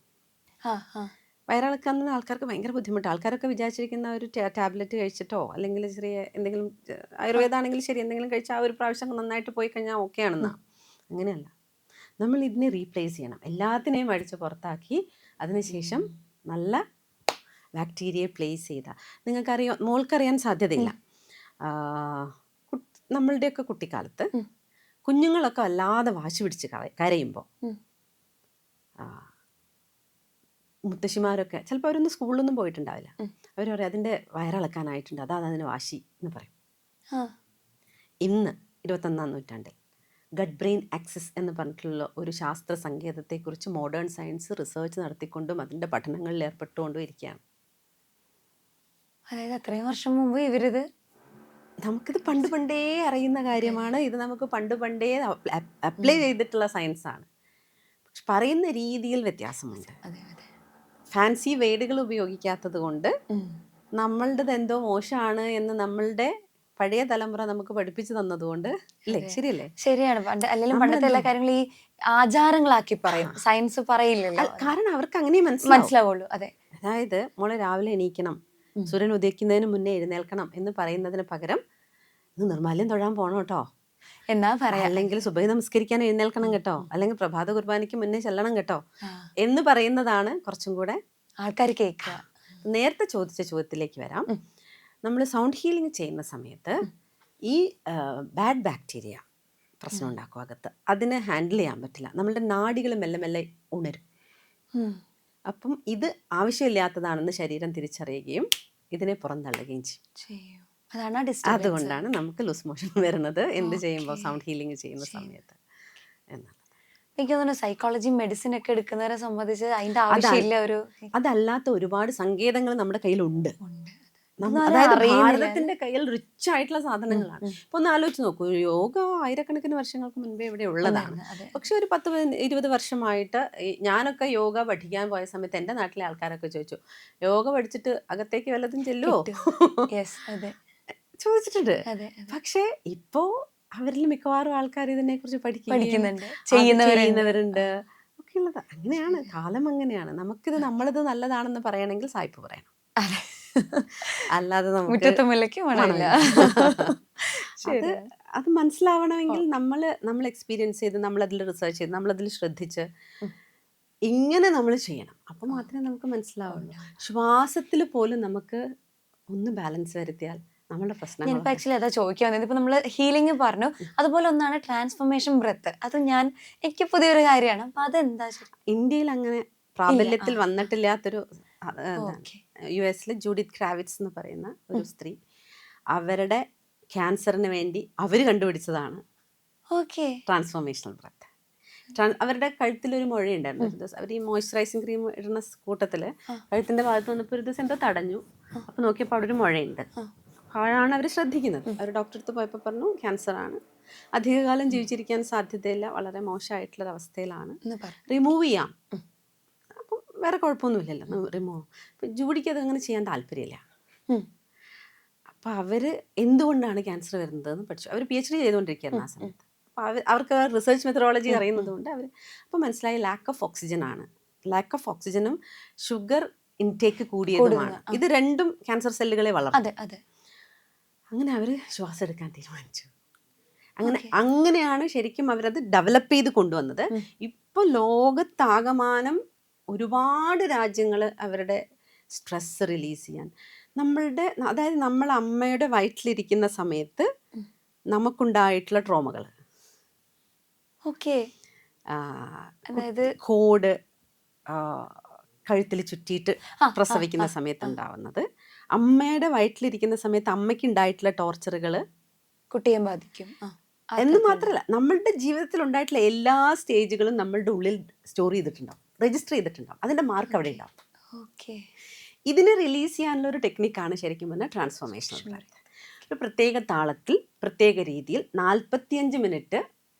വയറിളക്കാൻ ആൾക്കാർക്ക് ഭയങ്കര ബുദ്ധിമുട്ട്. ആൾക്കാരൊക്കെ വിചാരിച്ചിരിക്കുന്ന ഒരു ടാബ്ലറ്റ് കഴിച്ചിട്ടോ അല്ലെങ്കിൽ ചെറിയ എന്തെങ്കിലും ആയുർവേദമാണെങ്കിലും ശരി എന്തെങ്കിലും കഴിച്ചാൽ ആ ഒരു പ്രാവശ്യം നന്നായിട്ട് പോയി കഴിഞ്ഞാൽ ഓക്കെ ആണെന്നാ. അങ്ങനെയല്ല, നമ്മൾ ഇതിനെ റീപ്ലേസ് ചെയ്യണം. എല്ലാത്തിനെയും അടിച്ച് പുറത്താക്കി അതിനുശേഷം നല്ല ബാക്ടീരിയയെ പ്ലേസ് ചെയ്താൽ മോൾക്കറിയാൻ സാധ്യതയില്ല. നമ്മളുടെയൊക്കെ കുട്ടിക്കാലത്ത് കുഞ്ഞുങ്ങളൊക്കെ വല്ലാതെ വാശി പിടിച്ച് കരയുമ്പോൾ മുത്തശ്ശിമാരൊക്കെ ചിലപ്പോൾ അവരൊന്നും സ്കൂളിലൊന്നും പോയിട്ടുണ്ടാവില്ല. അവർ പറയും അതിൻ്റെ വയറിളക്കാനായിട്ടുണ്ട്, അതാണ് അതിന് വാശി എന്ന് പറയും. ഇന്ന് 21ാം നൂറ്റാണ്ടിൽ ഗട്ട് ബ്രെയിൻ ആക്സിസ് എന്ന് പറഞ്ഞിട്ടുള്ള ഒരു ശാസ്ത്ര സങ്കേതത്തെക്കുറിച്ച് മോഡേൺ സയൻസ് റിസർച്ച് നടത്തിക്കൊണ്ടും അതിൻ്റെ പഠനങ്ങളിൽ ഏർപ്പെട്ടുകൊണ്ടും ഇരിക്കുകയാണ്. അതായത് അത്രയും വർഷം മുമ്പ് ഇവരിത്, നമുക്കിത് പണ്ടേ അറിയുന്ന കാര്യമാണ്. ഇത് നമുക്ക് പണ്ടേ അപ്ലൈ ചെയ്തിട്ടുള്ള സയൻസാണ്. പക്ഷെ പറയുന്ന രീതിയിൽ വ്യത്യാസമുണ്ട്. ഫാൻസി വേർഡുകൾ ഉപയോഗിക്കാത്തത് കൊണ്ട് നമ്മളുടേത് എന്തോ മോശമാണ് എന്ന് നമ്മളുടെ പഴയ തലമുറ നമുക്ക് പഠിപ്പിച്ചു തന്നതുകൊണ്ട് അല്ലേ? ശരിയല്ലേ? ശരിയാണ്. അല്ലെങ്കിൽ പണ്ടത്തെ എല്ലാ കാര്യങ്ങളും ഈ ആചാരങ്ങളാക്കി പറയും, സയൻസ് പറയില്ലല്ലോ. കാരണം അവർക്ക് അങ്ങനെ മനസ്സിലാവുള്ളൂ. അതെ. അതായത് മോളെ രാവിലെ എണീക്കണം, സൂര്യൻ ഉദയിക്കുന്നതിന് മുന്നേ എഴുന്നേൽക്കണം എന്ന് പറയുന്നതിന് പകരം ഇന്ന് നിർമ്മാല്യം തൊഴാൻ പോകണം കേട്ടോ എന്നാ പറയാം, അല്ലെങ്കിൽ സുബഹി നമസ്കരിക്കാൻ എഴുന്നേൽക്കണം കേട്ടോ, അല്ലെങ്കിൽ പ്രഭാത കുർബാനയ്ക്ക് മുന്നേ ചെല്ലണം കേട്ടോ എന്ന് പറയുന്നതാണ് കുറച്ചും കൂടെ ആൾക്കാർ കേൾക്കുക. നേരത്തെ ചോദിച്ച ചോദ്യത്തിലേക്ക് വരാം. നമ്മൾ സൗണ്ട് ഹീലിംഗ് ചെയ്യുന്ന സമയത്ത് ഈ ബാഡ് ബാക്ടീരിയ പ്രശ്നം ഉണ്ടാക്കും അകത്ത്. അതിനെ ഹാൻഡിൽ ചെയ്യാൻ പറ്റില്ല. നമ്മളുടെ നാഡികൾ മെല്ലെ മെല്ലെ ഉണരും. അപ്പം ഇത് ആവശ്യമില്ലാത്തതാണെന്ന് ശരീരം തിരിച്ചറിയുകയും ഇതിനെ പുറന്തള്ളുകയും ചെയ്യും. അതുകൊണ്ടാണ് നമുക്ക് ലൂസ് മോഷൻ വരുന്നത് എന്ത് ചെയ്യുമ്പോൾ സൗണ്ട് ഹീലിംഗ് ചെയ്യുന്ന സമയത്ത് എന്നാണ്. എനിക്ക് തോന്നുന്നു സൈക്കോളജി മെഡിസിൻ ഒക്കെ എടുക്കുന്നവരെ സംബന്ധിച്ച് അതിന്റെ ആവശ്യമില്ല. അതല്ലാത്ത ഒരുപാട് സങ്കേതങ്ങൾ നമ്മുടെ കയ്യിലുണ്ട്. അതായത് ഭാരതത്തിന്റെ കയ്യിൽ റിച്ച് ആയിട്ടുള്ള സാധനങ്ങളാണ്. ഇപ്പൊ ഒന്ന് ആലോചിച്ച് നോക്കൂ, യോഗ ആയിരക്കണക്കിന് വർഷങ്ങൾക്ക് മുൻപേ ഇവിടെ ഉള്ളതാണ്. പക്ഷെ ഒരു 10-20 വർഷമായിട്ട് ഞാനൊക്കെ യോഗ പഠിക്കാൻ പോയ സമയത്ത് എൻ്റെ നാട്ടിലെ ആൾക്കാരൊക്കെ ചോദിച്ചു, യോഗ പഠിച്ചിട്ട് അകത്തേക്ക് വല്ലതും ചെല്ലുവോ ചോദിച്ചിട്ടുണ്ട്. പക്ഷെ ഇപ്പോ അവരിൽ മിക്കവാറും ആൾക്കാർ ഇതിനെ കുറിച്ച് പഠിക്കുന്നുണ്ട്, ചെയ്യുന്നവരുണ്ട് ഒക്കെ ഉള്ളത്. അങ്ങനെയാണ് കാലം, അങ്ങനെയാണ്. നമുക്കിത് നമ്മളിത് നല്ലതാണെന്ന് പറയണമെങ്കിൽ സായിപ്പ് പറയണം, അല്ലാതെ അത് മനസ്സിലാവണമെങ്കിൽ നമ്മൾ എക്സ്പീരിയൻസ് ചെയ്ത് നമ്മളതിൽ റിസർച്ച് ചെയ്ത് നമ്മളതിൽ ശ്രദ്ധിച്ച് ഇങ്ങനെ നമ്മൾ ചെയ്യണം. അപ്പം മാത്രമേ നമുക്ക് മനസ്സിലാവുള്ളൂ. ശ്വാസത്തിൽ പോലും നമുക്ക് ഒന്ന് ബാലൻസ് വരുത്തിയാൽ നമ്മുടെ പ്രശ്നം. ഞാനിപ്പോൾ ആക്ച്വലി അതാ ചോദിക്കാൻ വന്നത്. ഇപ്പം നമ്മൾ ഹീലിംഗ് പറഞ്ഞു, അതുപോലെ ഒന്നാണ് ട്രാൻസ്ഫോർമേഷൻ ബ്രെത്ത്. അത് എനിക്ക് പുതിയൊരു കാര്യമാണ്. അപ്പം അതെന്താ? ഇന്ത്യയിൽ അങ്ങനെ പ്രാബല്യത്തിൽ വന്നിട്ടില്ലാത്തൊരു US ജൂഡിത്ത് ക്രാവിറ്റ്സ് എന്ന് പറയുന്ന ഒരു സ്ത്രീ, അവരുടെ ക്യാൻസറിന് വേണ്ടി അവർ കണ്ടുപിടിച്ചതാണ് ട്രാൻസ്ഫോർമേഷണൽ ബ്രെത്ത്. അവരുടെ കഴുത്തിലൊരു മുഴയുണ്ടായിരുന്നു. ഒരു ദിവസം അവർ ഈ മോയ്സ്ചറൈസിങ് ക്രീം ഇടുന്ന കൂട്ടത്തിൽ കഴുത്തിൻ്റെ ഭാഗത്ത് വന്നപ്പോൾ ഒരു ദിവസം എന്തോ തടഞ്ഞു. അപ്പോൾ നോക്കിയപ്പോൾ അവിടെ ഒരു മുഴയുണ്ട്. അപ്പോഴാണ് അവർ ശ്രദ്ധിക്കുന്നത്. അവർ ഡോക്ടറെ അടുത്ത് പോയപ്പോൾ പറഞ്ഞു ക്യാൻസറാണ്, അധികകാലം ജീവിച്ചിരിക്കാൻ സാധ്യതയില്ല, വളരെ മോശമായിട്ടുള്ളൊരവസ്ഥയിലാണ്, റിമൂവ് ചെയ്യാം. അപ്പം വേറെ കുഴപ്പമൊന്നുമില്ലല്ലോ, റിമൂവ്. അപ്പം ജൂഡിക്ക് അതങ്ങനെ ചെയ്യാൻ താല്പര്യമില്ല. അപ്പോൾ അവർ എന്തുകൊണ്ടാണ് ക്യാൻസർ വരുന്നതെന്ന് പഠിച്ചു. അവർ PhD ചെയ്തുകൊണ്ടിരിക്കുകയായിരുന്നു ആ സമയത്ത്. അപ്പോൾ അവർക്ക് റിസർച്ച് മെത്തഡോളജി അറിയുന്നത് കൊണ്ട് അവർ അപ്പോൾ മനസ്സിലായി ലാക്ക് ഓഫ് ഓക്സിജൻ ആണ്. ലാക്ക് ഓഫ് ഓക്സിജനും ഷുഗർ ഇൻടേക്ക് കൂടിയതുമാണ്. ഇത് രണ്ടും ക്യാൻസർ സെല്ലുകളെ വളർത്തും. അതെ അതെ. അങ്ങനെ അവർ ശ്വാസം എടുക്കാൻ തീരുമാനിച്ചു. അങ്ങനെയാണ് ശരിക്കും അവരത് ഡെവലപ്പ് ചെയ്ത് കൊണ്ടുവന്നത്. ഇപ്പോൾ ലോകത്താകമാനം ഒരുപാട് രാജ്യങ്ങൾ അവരുടെ സ്ട്രെസ് റിലീസ് ചെയ്യാൻ അതായത് നമ്മൾ അമ്മയുടെ വയറ്റിലിരിക്കുന്ന സമയത്ത് നമുക്കുണ്ടായിട്ടുള്ള ട്രോമകൾ, അതായത് കോഡ് കഴുത്തിൽ ചുറ്റിയിട്ട് പ്രസവിക്കുന്ന സമയത്ത് ഉണ്ടാവുന്നത്, അമ്മയുടെ വയറ്റിലിരിക്കുന്ന സമയത്ത് അമ്മയ്ക്ക് ഉണ്ടായിട്ടുള്ള ടോർച്ചറുകൾ കുട്ടിയെ ബാധിക്കും എന്ന് മാത്രമല്ല നമ്മളുടെ ജീവിതത്തിൽ ഉണ്ടായിട്ടുള്ള എല്ലാ സ്റ്റേജുകളും നമ്മളുടെ ഉള്ളിൽ സ്റ്റോർ ചെയ്തിട്ടുണ്ടാവും, രജിസ്റ്റർ ചെയ്തിട്ടുണ്ടാവും. അതിന്റെ മാർക്ക് അവിടെ ഉണ്ടാവും. ഇതിനെ റിലീസ് ചെയ്യാനുള്ള ഒരു ടെക്നിക്കാണ് ശരിക്കും പറഞ്ഞാൽ ട്രാൻസ്ഫോർമേഷണൽ ബ്രെത്ത്. ഒരു പ്രത്യേക താളത്തിൽ പ്രത്യേക രീതിയിൽ 45 മിനിറ്റ്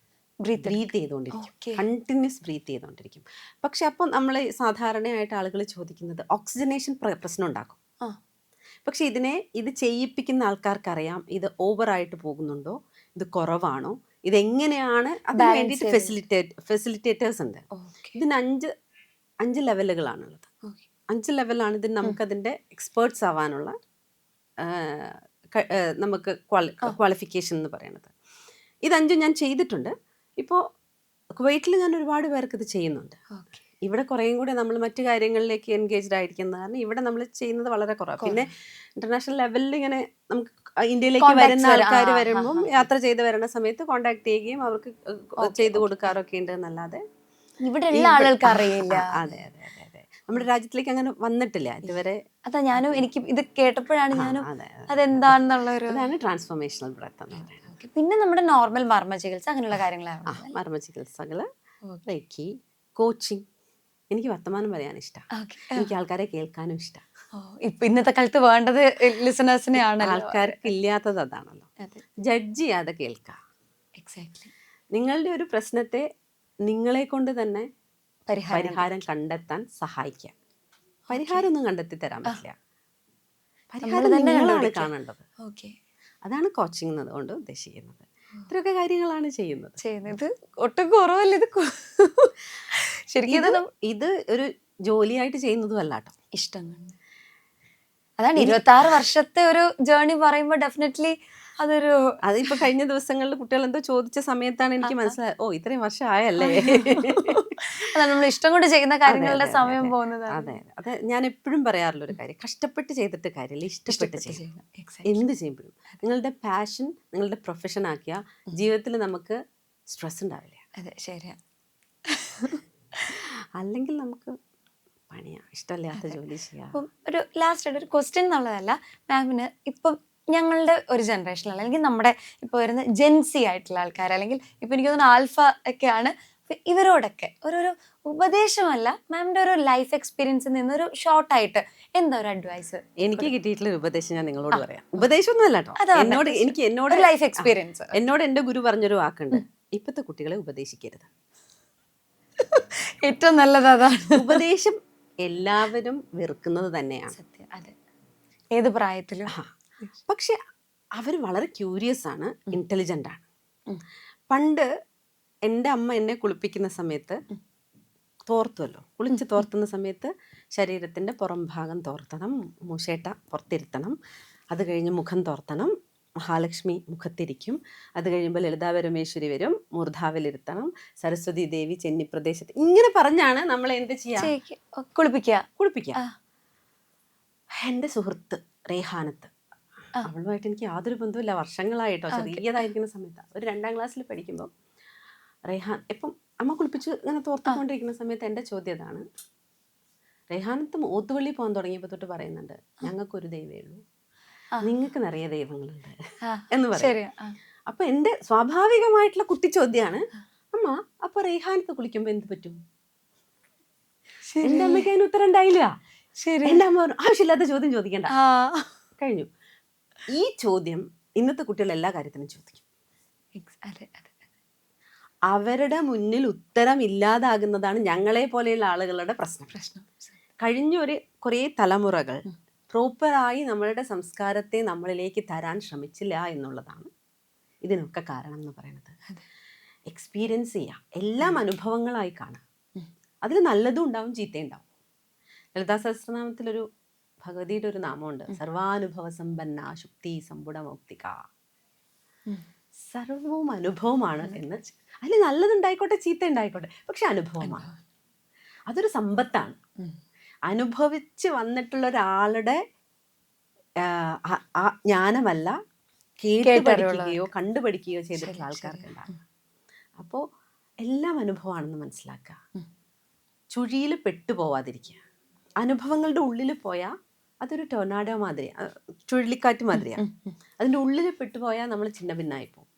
ബ്രീത്ത് ചെയ്തുകൊണ്ടിരിക്കും, കണ്ടിന്യൂസ് ബ്രീത്ത് ചെയ്തുകൊണ്ടിരിക്കും. പക്ഷെ അപ്പം നമ്മൾ സാധാരണയായിട്ട് ആളുകൾ ചോദിക്കുന്നത് ഓക്സിജനേഷൻ പ്രശ്നം ഉണ്ടാക്കും. പക്ഷെ ഇത് ചെയ്യിപ്പിക്കുന്ന ആൾക്കാർക്കറിയാം ഇത് ഓവറായിട്ട് പോകുന്നുണ്ടോ, ഇത് കുറവാണോ, ഇതെങ്ങനെയാണ്. അതിന് വേണ്ടിയിട്ട് ഫെസിലിറ്റേറ്റേഴ്സ് ഉണ്ട്. ഇതിന് 5 ലെവലുകളാണുള്ളത്. 5 ലെവലാണ് ഇതിന് നമുക്കതിൻ്റെ എക്സ്പേർട്സ് ആവാനുള്ള നമുക്ക് ക്വാളിഫിക്കേഷൻ എന്ന് പറയുന്നത്. ഇത് 5 ഞാൻ ചെയ്തിട്ടുണ്ട്. ഇപ്പോൾ കുവൈറ്റിൽ ഞാൻ ഒരുപാട് പേർക്ക് ഇത് ചെയ്യുന്നുണ്ട്. ഇവിടെ കുറേയും കൂടെ നമ്മൾ മറ്റു കാര്യങ്ങളിലേക്ക് എൻഗേജ്ഡ് ആയിരിക്കുന്നത് കാരണം ഇവിടെ നമ്മൾ ചെയ്യുന്നത് വളരെ കുറവാണ്. പിന്നെ ഇന്റർനാഷണൽ ലെവലിൽ ഇങ്ങനെ നമുക്ക് ഇന്ത്യയിലേക്ക് വരുന്ന ആൾക്കാർ വരുമ്പം യാത്ര ചെയ്ത് വരുന്ന സമയത്ത് കോണ്ടാക്ട് ചെയ്യുകയും അവർക്ക് ചെയ്തു കൊടുക്കാറൊക്കെ ഉണ്ട് എന്നല്ലാതെ ഇവിടെ ഉള്ള ആളുകൾക്ക് അറിയില്ല. അതെ അതെ അതെ അതെ, നമ്മുടെ രാജ്യത്തിലേക്ക് അങ്ങനെ വന്നിട്ടില്ല ഇതുവരെ. അതാ ഞാനും എനിക്ക് ഇത് കേട്ടപ്പോഴാണ് ഞാനും അതെന്താണെന്നുള്ളൊരു അതാണ് ട്രാൻസ്ഫോർമേഷണൽ ബ്രെത്ത് എന്ന് പറയുന്നത്. പിന്നെ നമ്മുടെ നോർമൽ മർമ്മ ചികിത്സ അങ്ങനെയുള്ള കാര്യങ്ങളാണ്. മർമ്മ ചികിത്സകൾ, റേക്കി, കോച്ചിങ്. എനിക്ക് വർത്തമാനം പറയാൻ ഇഷ്ടമാണ്, എനിക്ക് ആൾക്കാരെ കേൾക്കാനും ഇഷ്ടമാണ്. ഇപ്പൊ ഇന്നത്തെ കാലത്ത് വേണ്ടത് ലിസണേഴ്സിനെയാണ്. ആൾക്കാർക്ക് ഇല്ലാത്തത് അതാണല്ലോ. ജഡ്ജ് ചെയ്യാതെ കേൾക്കുക. എക്സാക്ട്ലി. നിങ്ങളുടെ ഒരു പ്രശ്നത്തെ നിങ്ങളെ കൊണ്ട് തന്നെ പരിഹാരം കണ്ടെത്താൻ സഹായിക്കുക. പരിഹാരം ഒന്നും കണ്ടെത്തി തരാൻ പറ്റില്ല, പരിഹാരം നിങ്ങളാണ് കാണേണ്ടത്. അതാണ് കോച്ചിങ് എന്നതുകൊണ്ട് ഉദ്ദേശിക്കുന്നത്. ഇത്രയൊക്കെ കാര്യങ്ങളാണ് ചെയ്യുന്നത്. ഒട്ടും കുറവല്ല ഇത്. ശരിക്കും ഇത് ഒരു ജോലിയായിട്ട് ചെയ്യുന്നതും അല്ല കേട്ടോ, ഇഷ്ടം. അതാണ് 26 വർഷത്തെ ഒരു ജേർണി പറയുമ്പോൾ ഡെഫിനറ്റ്ലി അതിപ്പോ കഴിഞ്ഞ ദിവസങ്ങളിൽ കുട്ടികൾ എന്തോ ചോദിച്ച സമയത്താണ് എനിക്ക് മനസ്സിലായത്, ഓ ഇത്രയും വർഷം ആയല്ലേ. അതാണ് നമ്മൾ ഇഷ്ടം കൊണ്ട് ചെയ്യുന്ന കാര്യങ്ങളുടെ സമയം പോകുന്നത്. അതെ അതെ, ഞാൻ എപ്പോഴും പറയാറുള്ള ഒരു കാര്യം, കഷ്ടപ്പെട്ട് ചെയ്തിട്ട് കാര്യമില്ല, ഇഷ്ടപ്പെട്ട് ചെയ്യണം. എന്ത് ചെയ്യുമ്പോഴും നിങ്ങളുടെ പാഷൻ നിങ്ങളുടെ പ്രൊഫഷൻ ആക്കിയ ജീവിതത്തിൽ നമുക്ക് സ്ട്രെസ് ഉണ്ടാവില്ല. അതെ, ശരിയാ. അല്ലെങ്കിൽ നമുക്ക് പണിയാ, ഇഷ്ടമില്ലാത്ത ജോലി ചെയ്യാം. ഒരു ലാസ്റ്റ് ആയിട്ട് ഒരു ക്വസ്റ്റ്യൻ എന്നുള്ളതല്ല മാമിന്, ഇപ്പം ഞങ്ങളുടെ ഒരു ജനറേഷനിൽ അല്ലെങ്കിൽ നമ്മുടെ ഇപ്പോൾ വരുന്ന ജെൻസി ആയിട്ടുള്ള ആൾക്കാർ, അല്ലെങ്കിൽ ഇപ്പം എനിക്ക് തോന്നുന്നു ആൽഫ ഒക്കെയാണ്, ഇവരോടൊക്കെ ഒരു ഉപദേശമല്ല, മാമിന്റെ ഒരു ലൈഫ് എക്സ്പീരിയൻസിൽ നിന്നൊരു ഷോർട്ടായിട്ട് എന്താ ഒരു അഡ്വൈസ്? എനിക്ക് കിട്ടിയിട്ടുള്ള ഉപദേശം ഞാൻ നിങ്ങളോട് പറയാം. ഉപദേശമൊന്നും അല്ല കേട്ടോ, എന്നോട് ലൈഫ് എക്സ്പീരിയൻസ്. എന്നോട് എൻ്റെ ഗുരു പറഞ്ഞൊരു വാക്കുണ്ട്, ഇപ്പോഴത്തെ കുട്ടികളെ ഉപദേശിക്കരുത്. ഏറ്റവും നല്ലത് അതാണ്. ഉപദേശം എല്ലാവരും വെറുക്കുന്നത് തന്നെയാണ്. സത്യം, അതെ, ഏത് പ്രായത്തിലും. പക്ഷെ അവർ വളരെ ക്യൂരിയസ് ആണ്, ഇന്റലിജന്റ് ആണ്. പണ്ട് എൻ്റെ അമ്മ എന്നെ കുളിപ്പിക്കുന്ന സമയത്ത് തോർത്തുമല്ലോ, കുളിച്ച് തോർത്തുന്ന സമയത്ത് ശരീരത്തിൻ്റെ പുറം ഭാഗം തോർത്തണം, മൂശേട്ട പുറത്തിരുത്തണം, അത് കഴിഞ്ഞ് മുഖം തോർത്തണം, മഹാലക്ഷ്മി മുഖത്തിരിക്കും, അത് കഴിയുമ്പോൾ ലളിതാ പരമേശ്വരി വരും, മൂർധാവിലിരുത്തണം, സരസ്വതി ദേവി ചെന്നി പ്രദേശത്ത്, ഇങ്ങനെ പറഞ്ഞാണ് നമ്മൾ എന്ത് ചെയ്യുക, കുളിപ്പിക്കുക. എൻ്റെ സുഹൃത്ത് റേഹാനത്ത്, അവളുമായിട്ട് എനിക്ക് യാതൊരു ബന്ധവുമില്ല, വർഷങ്ങളായിട്ടോ, ചെറിയതായിരിക്കുന്ന സമയത്താണ്, ഒരു 2ാം ക്ലാസ്സിൽ പഠിക്കുമ്പോൾ റേഹാൻ ഇപ്പം അമ്മ കുളിപ്പിച്ച് ഇങ്ങനെ തോർത്തുകൊണ്ടിരിക്കുന്ന സമയത്ത് എൻ്റെ ചോദ്യം അതാണ്, റേഹാനത്ത് ഓത്തുപള്ളി പോകാൻ തുടങ്ങിയപ്പോൾ തൊട്ട് പറയുന്നുണ്ട്, ഞങ്ങൾക്കൊരു ദൈവമേ ഉള്ളൂ, നിങ്ങൾക്ക് നിറയെ ദൈവങ്ങളുണ്ട് എന്ന് പറയും. അപ്പൊ എൻ്റെ സ്വാഭാവികമായിട്ടുള്ള കുട്ടി ചോദ്യമാണ്, അമ്മ അപ്പൊ റേഹാനത്ത് കുളിക്കുമ്പോ എന്ത് പറ്റും? എൻ്റെ അമ്മയ്ക്ക് അതിന് ഉത്തരം ഉണ്ടായില്ല. എൻ്റെ അമ്മ ആവശ്യമില്ലാത്ത ചോദ്യം ചോദിക്കണ്ട, കഴിഞ്ഞു. ഈ ചോദ്യം ഇന്നത്തെ കുട്ടികൾ എല്ലാ കാര്യത്തിനും ചോദിക്കും. അവരുടെ മുന്നിൽ ഉത്തരം ഇല്ലാതാകുന്നതാണ് ഞങ്ങളെ പോലെയുള്ള ആളുകളുടെ പ്രശ്നം. കഴിഞ്ഞ കുറേ തലമുറകൾ പ്രോപ്പറായി നമ്മളുടെ സംസ്കാരത്തെ നമ്മളിലേക്ക് തരാൻ ശ്രമിച്ചില്ല എന്നുള്ളതാണ് ഇതിനൊക്കെ കാരണം എന്ന് പറയുന്നത്. എക്സ്പീരിയൻസ് ചെയ്യുക, എല്ലാം അനുഭവങ്ങളായി കാണുക, അതിൽ നല്ലതും ഉണ്ടാവും ചീത്തയും ഉണ്ടാവും. ലളിതാ സഹസ്രനാമത്തിലൊരു ഭഗവതിയുടെ ഒരു നാമമുണ്ട്, സർവാനുഭവ സമ്പന്ന ശുക്തി സമ്പുട മൗക്തിക. സർവവും അനുഭവമാണ് എന്ന്. അതിൽ നല്ലതുണ്ടായിക്കോട്ടെ ചീത്ത ഉണ്ടായിക്കോട്ടെ, പക്ഷെ അനുഭവമാണ്. അതൊരു സമ്പത്താണ്. അനുഭവിച്ച് വന്നിട്ടുള്ള ഒരാളുടെ ആ ജ്ഞാനമല്ല കേട്ട് പഠിക്കുകയോ കണ്ടുപഠിക്കുകയോ ചെയ്തിട്ടുള്ള ആൾക്കാർക്ക് ഉണ്ടാകും. അപ്പോൾ എല്ലാം അനുഭവമാണെന്ന് മനസ്സിലാക്കുക. ചുഴിയിൽ പെട്ടുപോവാതിരിക്കുക. അനുഭവങ്ങളുടെ ഉള്ളിൽ പോയാൽ അതൊരു ടൊർണാഡോ മാതിരി, ചുഴലിക്കാറ്റ് മാതിരിയാണ്. അതിൻ്റെ ഉള്ളിൽ പെട്ടുപോയാൽ നമ്മൾ ചിന്ന ഭിന്നായി പോകും.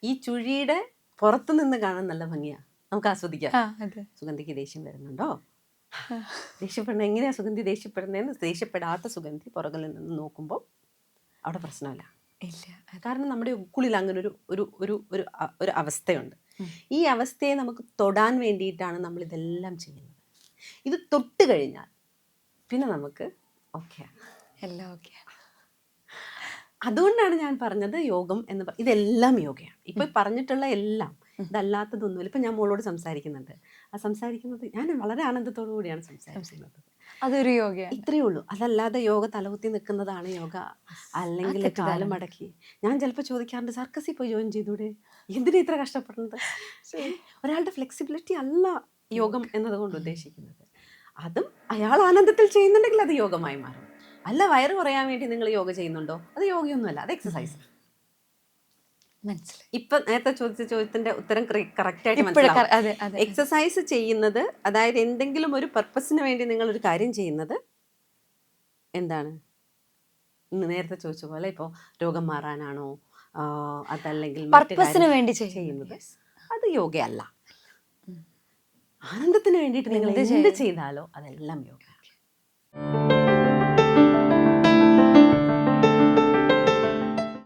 ഈ ചുഴിയുടെ പുറത്തു നിന്ന് കാണാൻ നല്ല ഭംഗിയാണ്, നമുക്ക് ആസ്വദിക്കാം. സുഗന്ധിക്ക് ദേഷ്യം വരുന്നുണ്ടോ? ദേഷ്യപ്പെടുന്ന എങ്ങനെയാ സുഗന്ധി ദേഷ്യപ്പെടുന്നതെന്ന്, ദേഷ്യപ്പെടാത്ത സുഗന്ധി പുറകിൽ നിന്ന് നോക്കുമ്പോൾ അവിടെ പ്രശ്നമില്ല. കാരണം നമ്മുടെ ഉള്ളിൽ അങ്ങനെ ഒരു അവസ്ഥയുണ്ട്. ഈ അവസ്ഥയെ നമുക്ക് തൊടാൻ വേണ്ടിയിട്ടാണ് നമ്മൾ ഇതെല്ലാം ചെയ്യുന്നത്. ഇത് തൊട്ട് കഴിഞ്ഞാൽ പിന്നെ നമുക്ക് ഓക്കെയാണ്, എല്ലാം ഓക്കെ. അതുകൊണ്ടാണ് ഞാൻ പറഞ്ഞത് യോഗം എന്ന് ഇതെല്ലാം യോഗയാണ്. ഇപ്പൊ പറഞ്ഞിട്ടുള്ള എല്ലാം, ഇതല്ലാത്തതൊന്നുമില്ല. ഇപ്പൊ ഞാൻ മോളോട് സംസാരിക്കുന്നുണ്ട്, ആ സംസാരിക്കുന്നത് ഞാൻ വളരെ ആനന്ദത്തോടു കൂടിയാണ് സംസാരിക്കുന്നത്. അതൊരു യോഗയാണ്, ഇത്രയേ ഉള്ളൂ. അതല്ലാതെ യോഗ തലകുത്തി നിൽക്കുന്നതാണ് യോഗ, അല്ലെങ്കിൽ കാലം മടക്കി. ഞാൻ ചിലപ്പോൾ ചോദിക്കാറുണ്ട്, സർക്കസിൽ പോയി ജോയിൻ ചെയ്തൂടെ, എന്തിനാ ഇത്ര കഷ്ടപ്പെടുന്നത്? ഒരാളുടെ ഫ്ലെക്സിബിലിറ്റി അല്ല യോഗം എന്നതുകൊണ്ട് ഉദ്ദേശിക്കുന്നത്. അതും അയാൾ ആനന്ദത്തിൽ ചെയ്യുന്നുണ്ടെങ്കിൽ അത് യോഗമായി മാറും. അല്ല വയറ് കുറയാൻ വേണ്ടി നിങ്ങൾ യോഗ ചെയ്യുന്നുണ്ടോ, അത് യോഗയൊന്നുമല്ല, അത് എക്സസൈസ്. മനസ്സിലായി. ഇപ്പൊ നേരത്തെ ചോദിച്ച ചോദ്യത്തിന്റെ ഉത്തരം കറക്റ്റ് ആയിട്ട് മനസ്സിലാവും. എക്സസൈസ് ചെയ്യുന്നത്, അതായത് എന്തെങ്കിലും ഒരു പർപ്പസിന് വേണ്ടി നിങ്ങൾ ഒരു കാര്യം ചെയ്യുന്നത് എന്താണ്? നേരത്തെ ചോദിച്ച പോലെ ഇപ്പോൾ രോഗം മാറാനാണോ, അതല്ലെങ്കിൽ പർപ്പസിന് വേണ്ടി ചെയ്യുന്നത്, അത് യോഗയല്ല. ആനന്ദത്തിന് വേണ്ടിയിട്ട് നിങ്ങൾ എന്ത് ചെയ്താലോ അതെല്ലാം യോഗ.